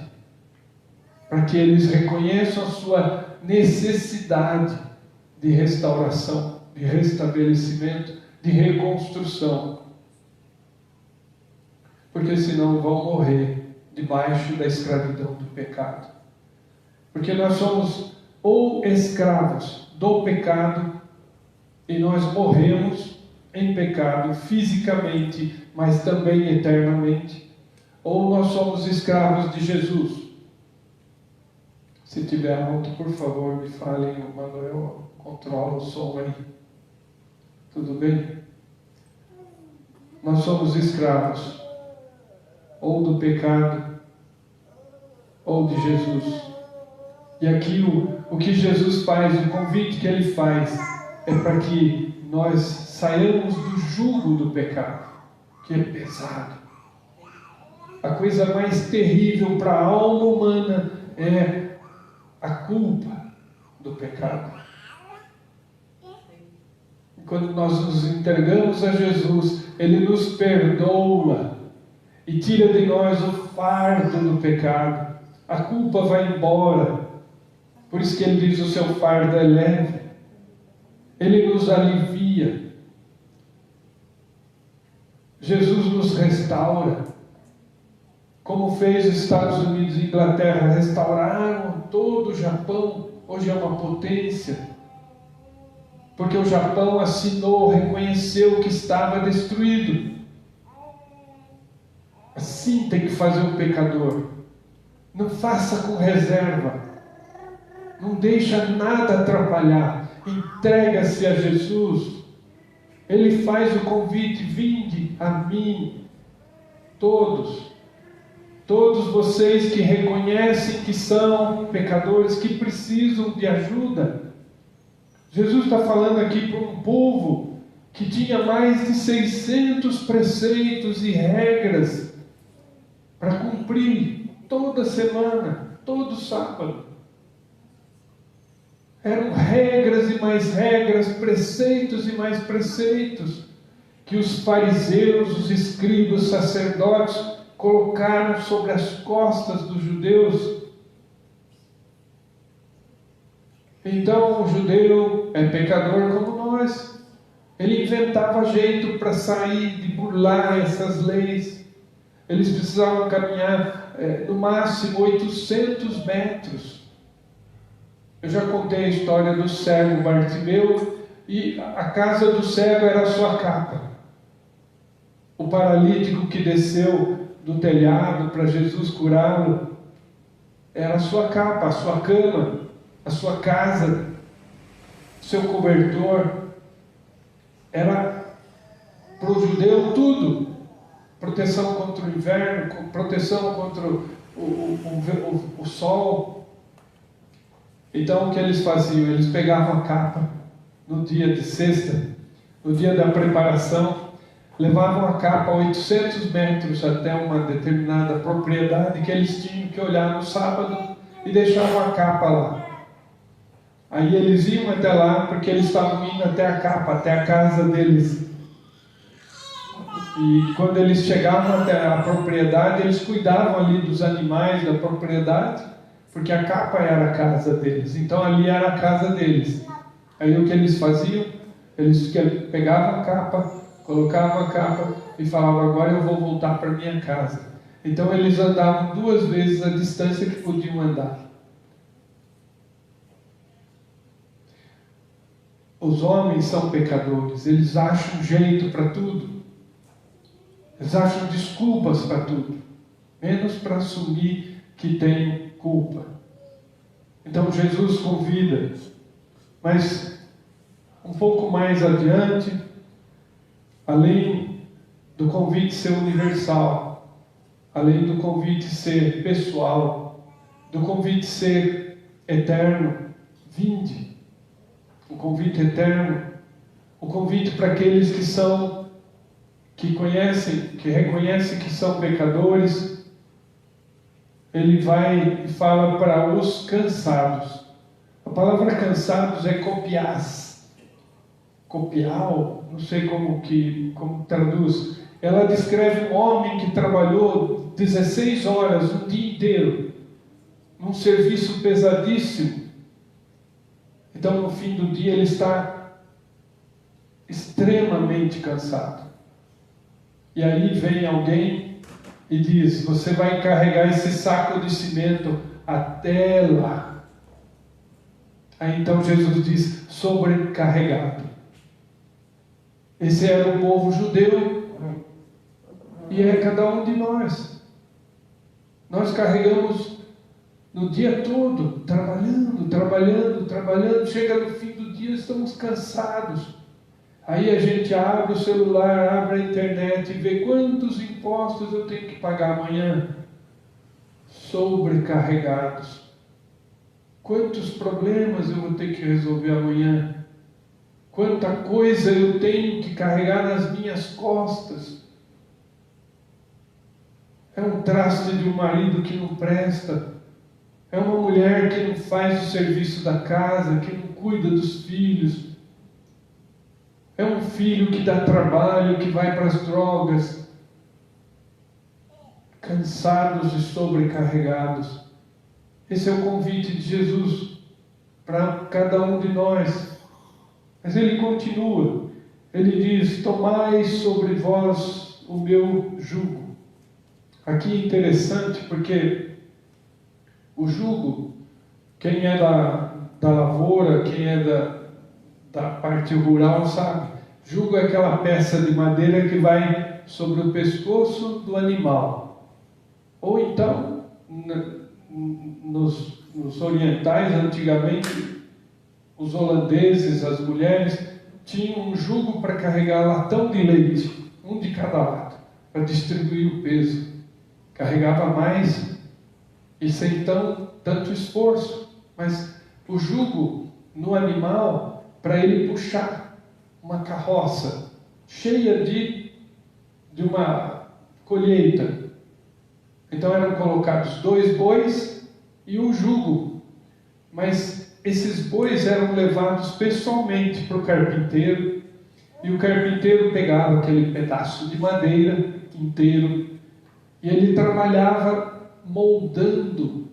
S1: para que eles reconheçam a sua necessidade de restauração, de restabelecimento, de reconstrução, porque senão vão morrer debaixo da escravidão do pecado. Porque nós somos ou escravos do pecado e nós morremos em pecado fisicamente, mas também eternamente, ou nós somos escravos de Jesus. Se tiver alto, por favor, me falem, o Manuel controla o som aí. Tudo bem? Nós somos escravos ou do pecado ou de Jesus. E aqui o que Jesus faz, o convite que Ele faz, é para que nós saiamos do jugo do pecado, que é pesado. A coisa mais terrível para a alma humana é a culpa do pecado. E quando nós nos entregamos a Jesus, Ele nos perdoa e tira de nós o fardo do pecado. A culpa vai embora. Por isso que Ele diz: o seu fardo é leve. Ele nos alivia. Jesus nos restaura. Como fez os Estados Unidos e Inglaterra, restauraram todo o Japão. Hoje é uma potência. Porque o Japão assinou, reconheceu que estava destruído. Assim tem que fazer o pecador. Não faça com reserva. Não deixa nada atrapalhar. Entrega-se a Jesus. Ele faz o convite: vinde a mim, todos vocês que reconhecem que são pecadores, que precisam de ajuda. Jesus está falando aqui para um povo que tinha mais de 600 preceitos e regras para cumprir toda semana, todo sábado. Eram regras e mais regras, preceitos e mais preceitos, que os fariseus, os escribas, os sacerdotes colocaram sobre as costas dos judeus. Então o judeu é pecador como nós. Ele inventava jeito para sair, de burlar essas leis. Eles precisavam caminhar no máximo 800 metros. Eu já contei a história do cego Bartimeu, e a casa do cego era a sua capa. O paralítico que desceu do telhado para Jesus curá-lo era a sua capa, a sua cama, a sua casa, seu cobertor. Era para o judeu tudo: proteção contra o inverno, proteção contra o sol. Então o que eles faziam? Eles pegavam a capa no dia de sexta, no dia da preparação, levavam a capa a 800 metros até uma determinada propriedade que eles tinham que olhar no sábado, e deixavam a capa lá. Aí eles iam até lá, porque eles estavam indo até a capa, até a casa deles. E quando eles chegavam até a propriedade, eles cuidavam ali dos animais da propriedade, porque a capa era a casa deles. Então ali era a casa deles. Aí o que eles faziam? Eles pegavam a capa, colocavam a capa e falavam: agora eu vou voltar para minha casa. Então eles andavam 2 vezes a distância que podiam andar. Os homens são pecadores. Eles acham jeito para tudo. Eles acham desculpas para tudo, menos para assumir que tem culpa. Então Jesus convida, mas um pouco mais adiante, além do convite ser universal, além do convite ser pessoal, do convite ser eterno, vinde, o convite eterno, o convite para aqueles que conhecem, que reconhecem que são pecadores. Ele vai e fala para os cansados. A palavra cansados é copias. Copial, não sei como traduz. Ela descreve um homem que trabalhou 16 horas um dia inteiro, num serviço pesadíssimo. Então no fim do dia ele está extremamente cansado. E aí vem alguém e diz: você vai carregar esse saco de cimento até lá. Aí então Jesus diz: sobrecarregado. Esse era o povo judeu, e é cada um de nós. Nós carregamos no dia todo, trabalhando, chega no fim do dia, estamos cansados. Aí a gente abre o celular, abre a internet e vê quantos impostos eu tenho que pagar amanhã. Sobrecarregados. Quantos problemas eu vou ter que resolver amanhã. Quanta coisa eu tenho que carregar nas minhas costas. É um traste de um marido que não presta. É uma mulher que não faz o serviço da casa, que não cuida dos filhos. É um filho que dá trabalho, que vai para as drogas. Cansados e sobrecarregados. Esse é o convite de Jesus para cada um de nós. Mas ele continua. Ele diz: tomai sobre vós o meu jugo. Aqui é interessante porque o jugo, quem é da lavoura, quem é da parte rural sabe, jugo é aquela peça de madeira que vai sobre o pescoço do animal. Ou então, nos orientais, antigamente, os holandeses, as mulheres, tinham um jugo para carregar latão de leite, um de cada lado, para distribuir o peso. Carregava mais e sem tanto esforço. Mas o jugo no animal, para ele puxar uma carroça cheia de uma colheita. Então eram colocados 2 bois e um jugo. Mas esses bois eram levados pessoalmente para o carpinteiro, e o carpinteiro pegava aquele pedaço de madeira inteiro e ele trabalhava moldando,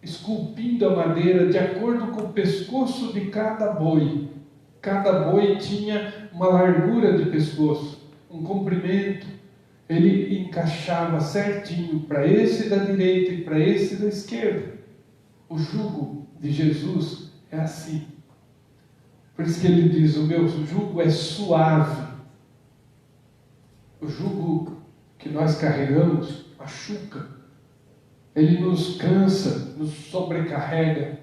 S1: esculpindo a madeira de acordo com o pescoço de cada boi. Cada boi tinha uma largura de pescoço, um comprimento. Ele encaixava certinho para esse da direita e para esse da esquerda. O jugo de Jesus é assim. Por isso que ele diz: o meu jugo é suave. O jugo que nós carregamos machuca. Ele nos cansa, nos sobrecarrega.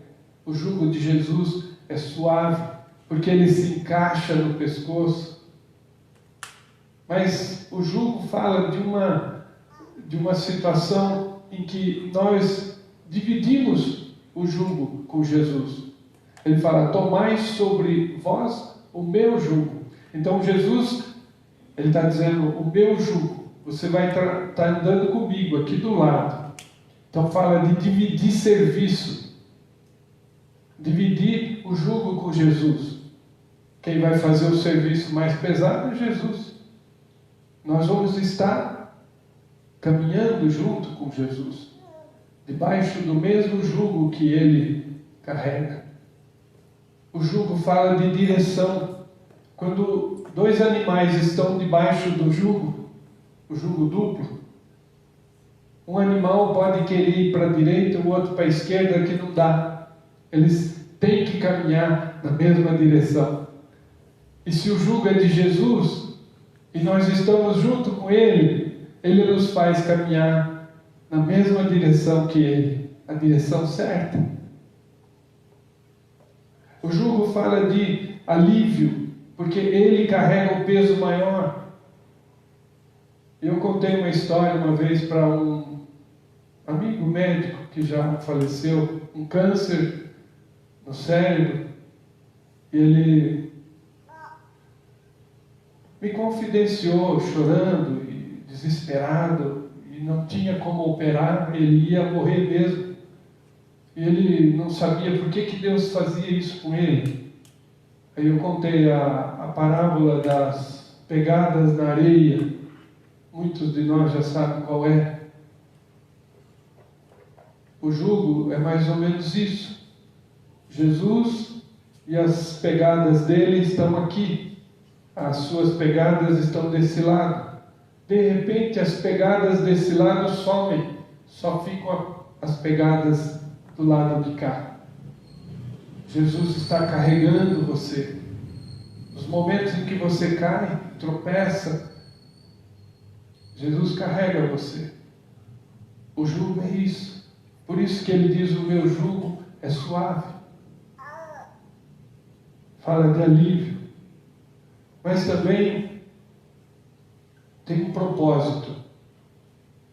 S1: O jugo de Jesus é suave, porque ele se encaixa no pescoço. Mas o jugo fala de uma situação em que nós dividimos o jugo com Jesus. Ele fala: tomai sobre vós o meu jugo. Então Jesus, ele está dizendo: o meu jugo, você vai estar andando comigo aqui do lado. Então fala de dividir serviço, dividir o jugo com Jesus. Quem vai fazer o serviço mais pesado é Jesus. Nós vamos estar caminhando junto com Jesus, debaixo do mesmo jugo que ele carrega. O jugo fala de direção. Quando 2 animais estão debaixo do jugo, o jugo duplo, um animal pode querer ir para a direita, o outro para a esquerda, que não dá. Eles têm que caminhar na mesma direção. E se o jugo é de Jesus, e nós estamos junto com Ele, Ele nos faz caminhar na mesma direção que Ele, a direção certa. O jugo fala de alívio, porque Ele carrega um peso maior. Eu contei uma história uma vez para um amigo médico que já faleceu, um câncer no cérebro, e ele me confidenciou, chorando e desesperado, e não tinha como operar, ele ia morrer mesmo. E ele não sabia por que Deus fazia isso com ele. Aí eu contei a parábola das pegadas na areia. Muitos de nós já sabem qual é. O jugo é mais ou menos isso. Jesus e as pegadas dele estão aqui. As suas pegadas estão desse lado. De repente as pegadas desse lado somem. Só ficam as pegadas do lado de cá. Jesus está carregando você. Nos momentos em que você cai, tropeça, Jesus carrega você. O jugo é isso. Por isso que ele diz: o meu jugo é suave. Fala de alívio. Mas também tem um propósito.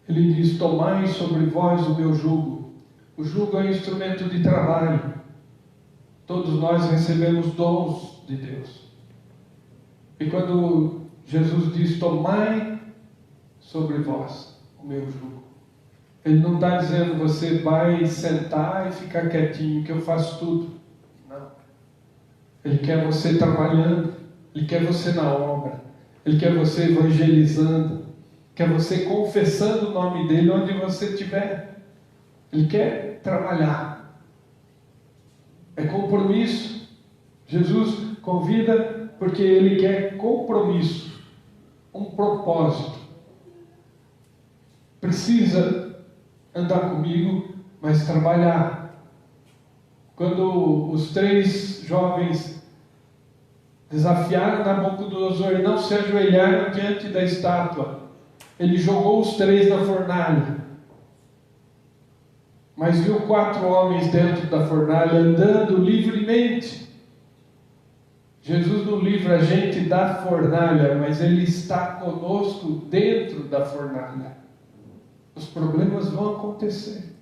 S1: Ele diz: tomai sobre vós o meu jugo. O jugo é um instrumento de trabalho. Todos nós recebemos dons de Deus. E quando Jesus diz: tomai sobre vós o meu jugo, Ele não está dizendo: você vai sentar e ficar quietinho que eu faço tudo. Não. Ele quer você trabalhando. Ele quer você na obra. Ele quer você evangelizando. Quer você confessando o nome dEle onde você estiver. Ele quer trabalhar. É compromisso. Jesus convida porque Ele quer compromisso. Um propósito. Precisa andar comigo, mas trabalhar. Quando os 3 jovens desafiaram Nabucodonosor e não se ajoelharam diante da estátua, ele jogou os 3 na fornalha. mas viu 4 homens dentro da fornalha andando livremente. Jesus não livra a gente da fornalha, mas Ele está conosco dentro da fornalha. Os problemas vão acontecer,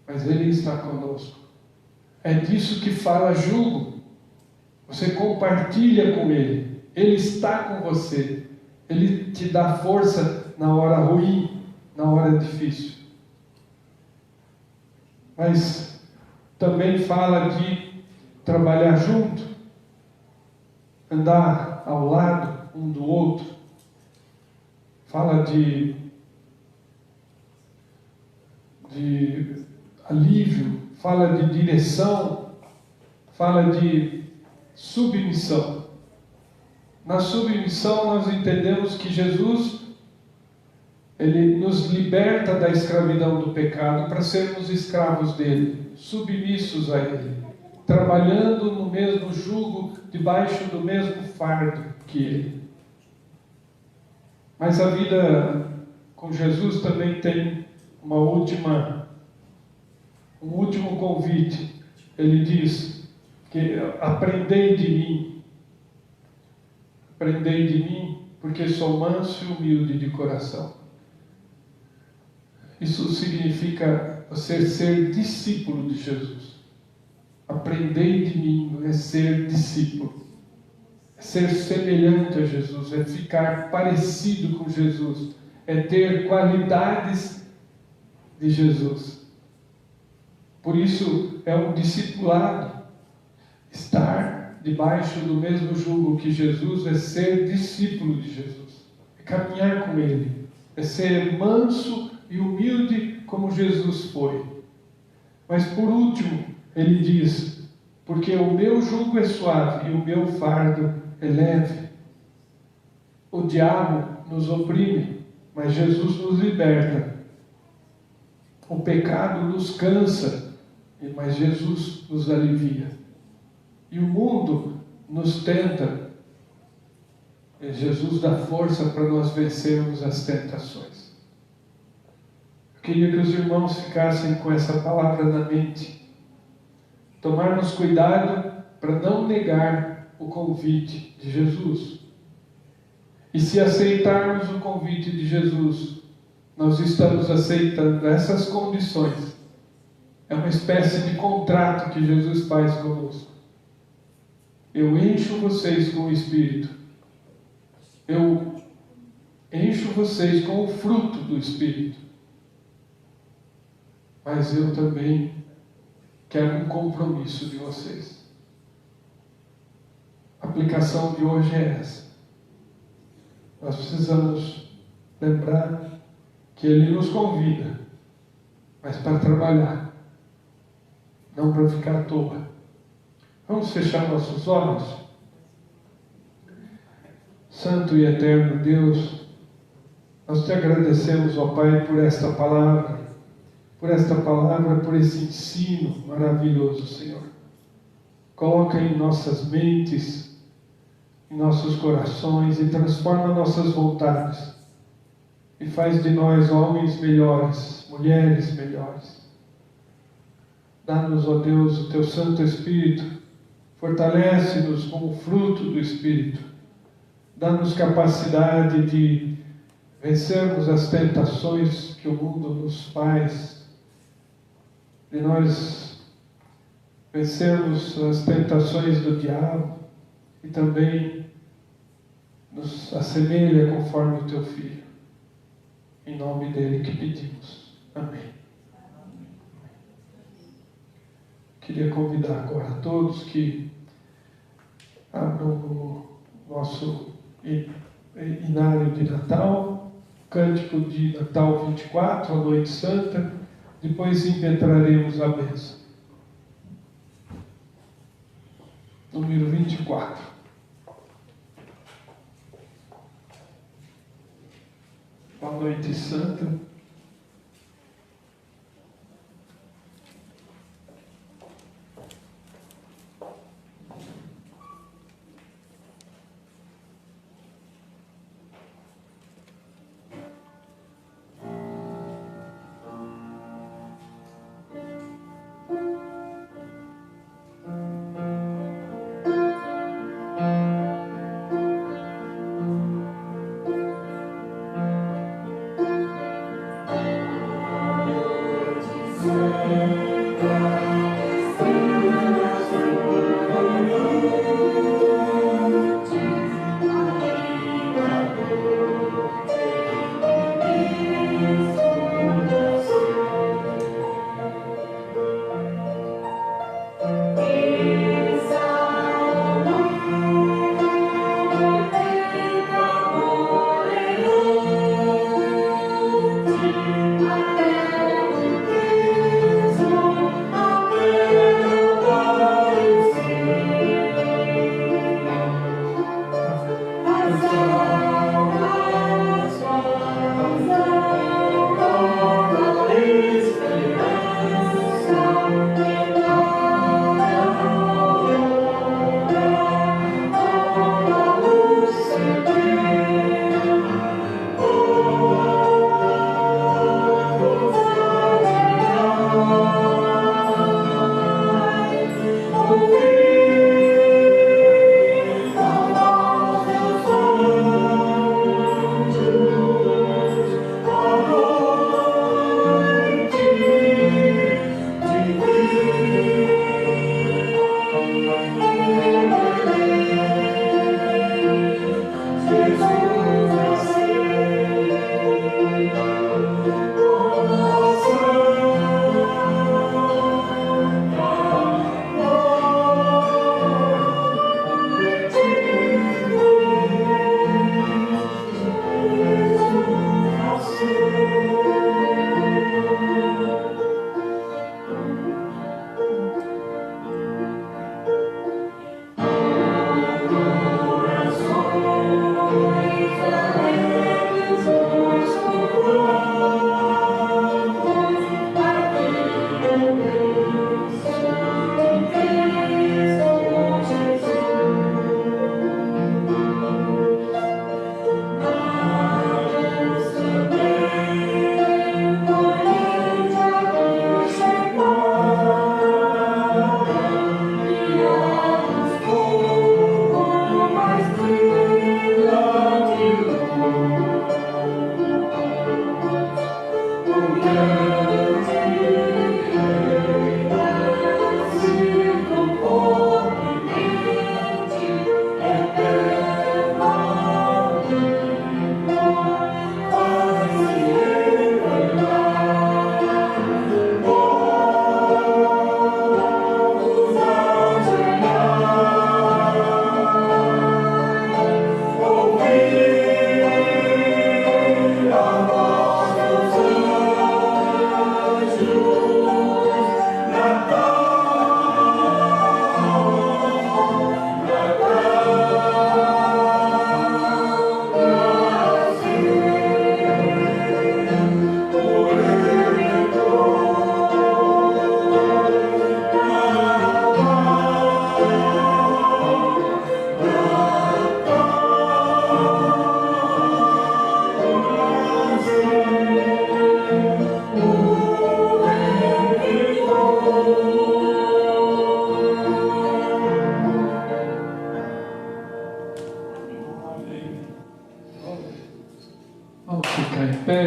S1: mas Ele está conosco. É disso que fala jugo. Você compartilha com Ele. Ele está com você. Ele te dá força na hora ruim, na hora difícil. Mas também fala de trabalhar junto, andar ao lado um do outro. Fala de alívio, fala de direção, fala de submissão. Na submissão nós entendemos que Jesus, Ele nos liberta da escravidão do pecado para sermos escravos dele, submissos a Ele, trabalhando no mesmo jugo, debaixo do mesmo fardo que Ele. Mas a vida com Jesus também tem um último convite. Ele diz que aprendei de mim, porque sou manso e humilde de coração. Isso significa você ser discípulo de Jesus. Aprendei de mim é ser discípulo, é ser semelhante a Jesus, é ficar parecido com Jesus, é ter qualidades de Jesus. Por isso é um discipulado. Estar debaixo do mesmo jugo que Jesus é ser discípulo de Jesus, é caminhar com Ele, é ser manso e humilde como Jesus foi. Mas por último, Ele diz: porque o meu jugo é suave e o meu fardo é leve. O diabo nos oprime, mas Jesus nos liberta. O pecado nos cansa, mas Jesus nos alivia. E o mundo nos tenta, e Jesus dá força para nós vencermos as tentações. Eu queria que os irmãos ficassem com essa palavra na mente. Tomarmos cuidado para não negar o convite de Jesus. E se aceitarmos o convite de Jesus, nós estamos aceitando essas condições. É uma espécie de contrato que Jesus faz conosco. Eu encho vocês com o Espírito. Eu encho vocês com o fruto do Espírito. Mas eu também quero um compromisso de vocês. A aplicação de hoje é essa. Nós precisamos lembrar que Ele nos convida, mas para trabalhar, não para ficar à toa. Vamos fechar nossos olhos? Santo e eterno Deus, nós te agradecemos, ó Pai, por esta palavra, por esse ensino maravilhoso, Senhor. Coloca em nossas mentes, em nossos corações e transforma nossas vontades. E faz de nós homens melhores, mulheres melhores. Dá-nos, ó Deus, o Teu Santo Espírito. Fortalece-nos com o fruto do Espírito. Dá-nos capacidade de vencermos as tentações que o mundo nos faz. De nós vencermos as tentações do diabo. E também nos assemelha conforme o Teu Filho. Em nome dele que pedimos. Amém. Queria convidar agora a todos que abram o nosso inário de Natal, cântico de Natal 24, a Noite Santa, depois impetraremos a bênção. Número 24. A Noite Santa.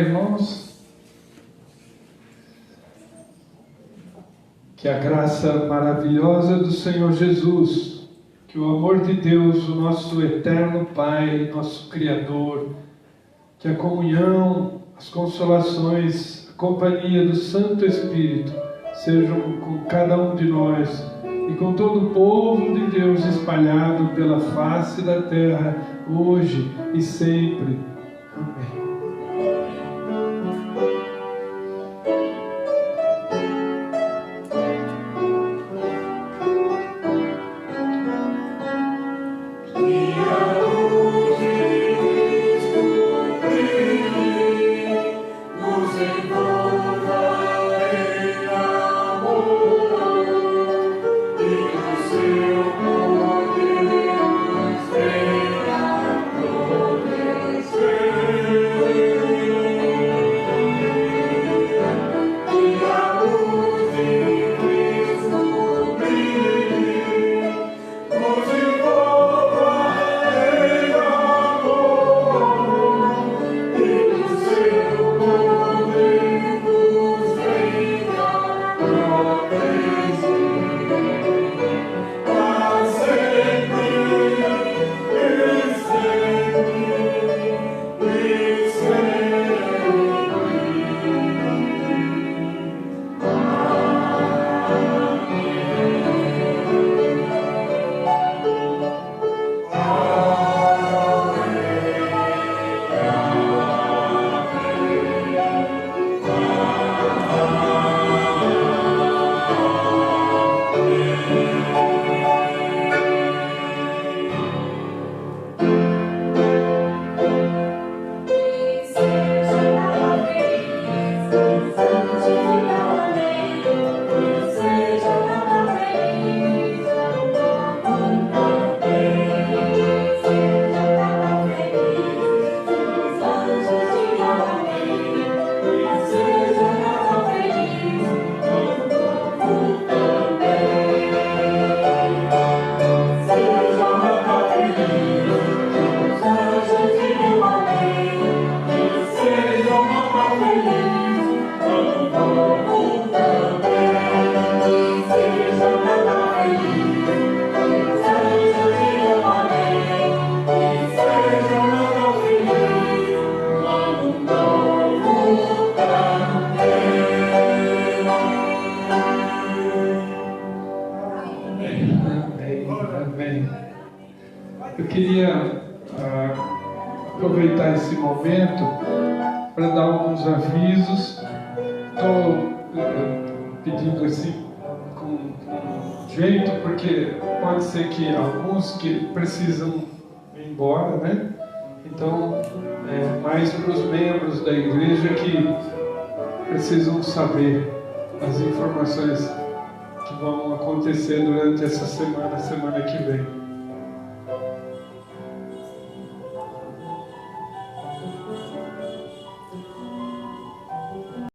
S1: irmãos, que a graça maravilhosa do Senhor Jesus, que o amor de Deus, o nosso eterno Pai, nosso Criador, que a comunhão, as consolações, a companhia do Santo Espírito sejam com cada um de nós e com todo o povo de Deus espalhado pela face da terra, hoje e sempre. Amém.
S7: Senhor.
S1: Eu queria aproveitar esse momento para dar alguns avisos. Estou pedindo assim com jeito, porque pode ser que alguns que precisam ir embora, né? Então, mais para os membros da igreja que precisam saber as informações que vão acontecer durante essa semana que vem.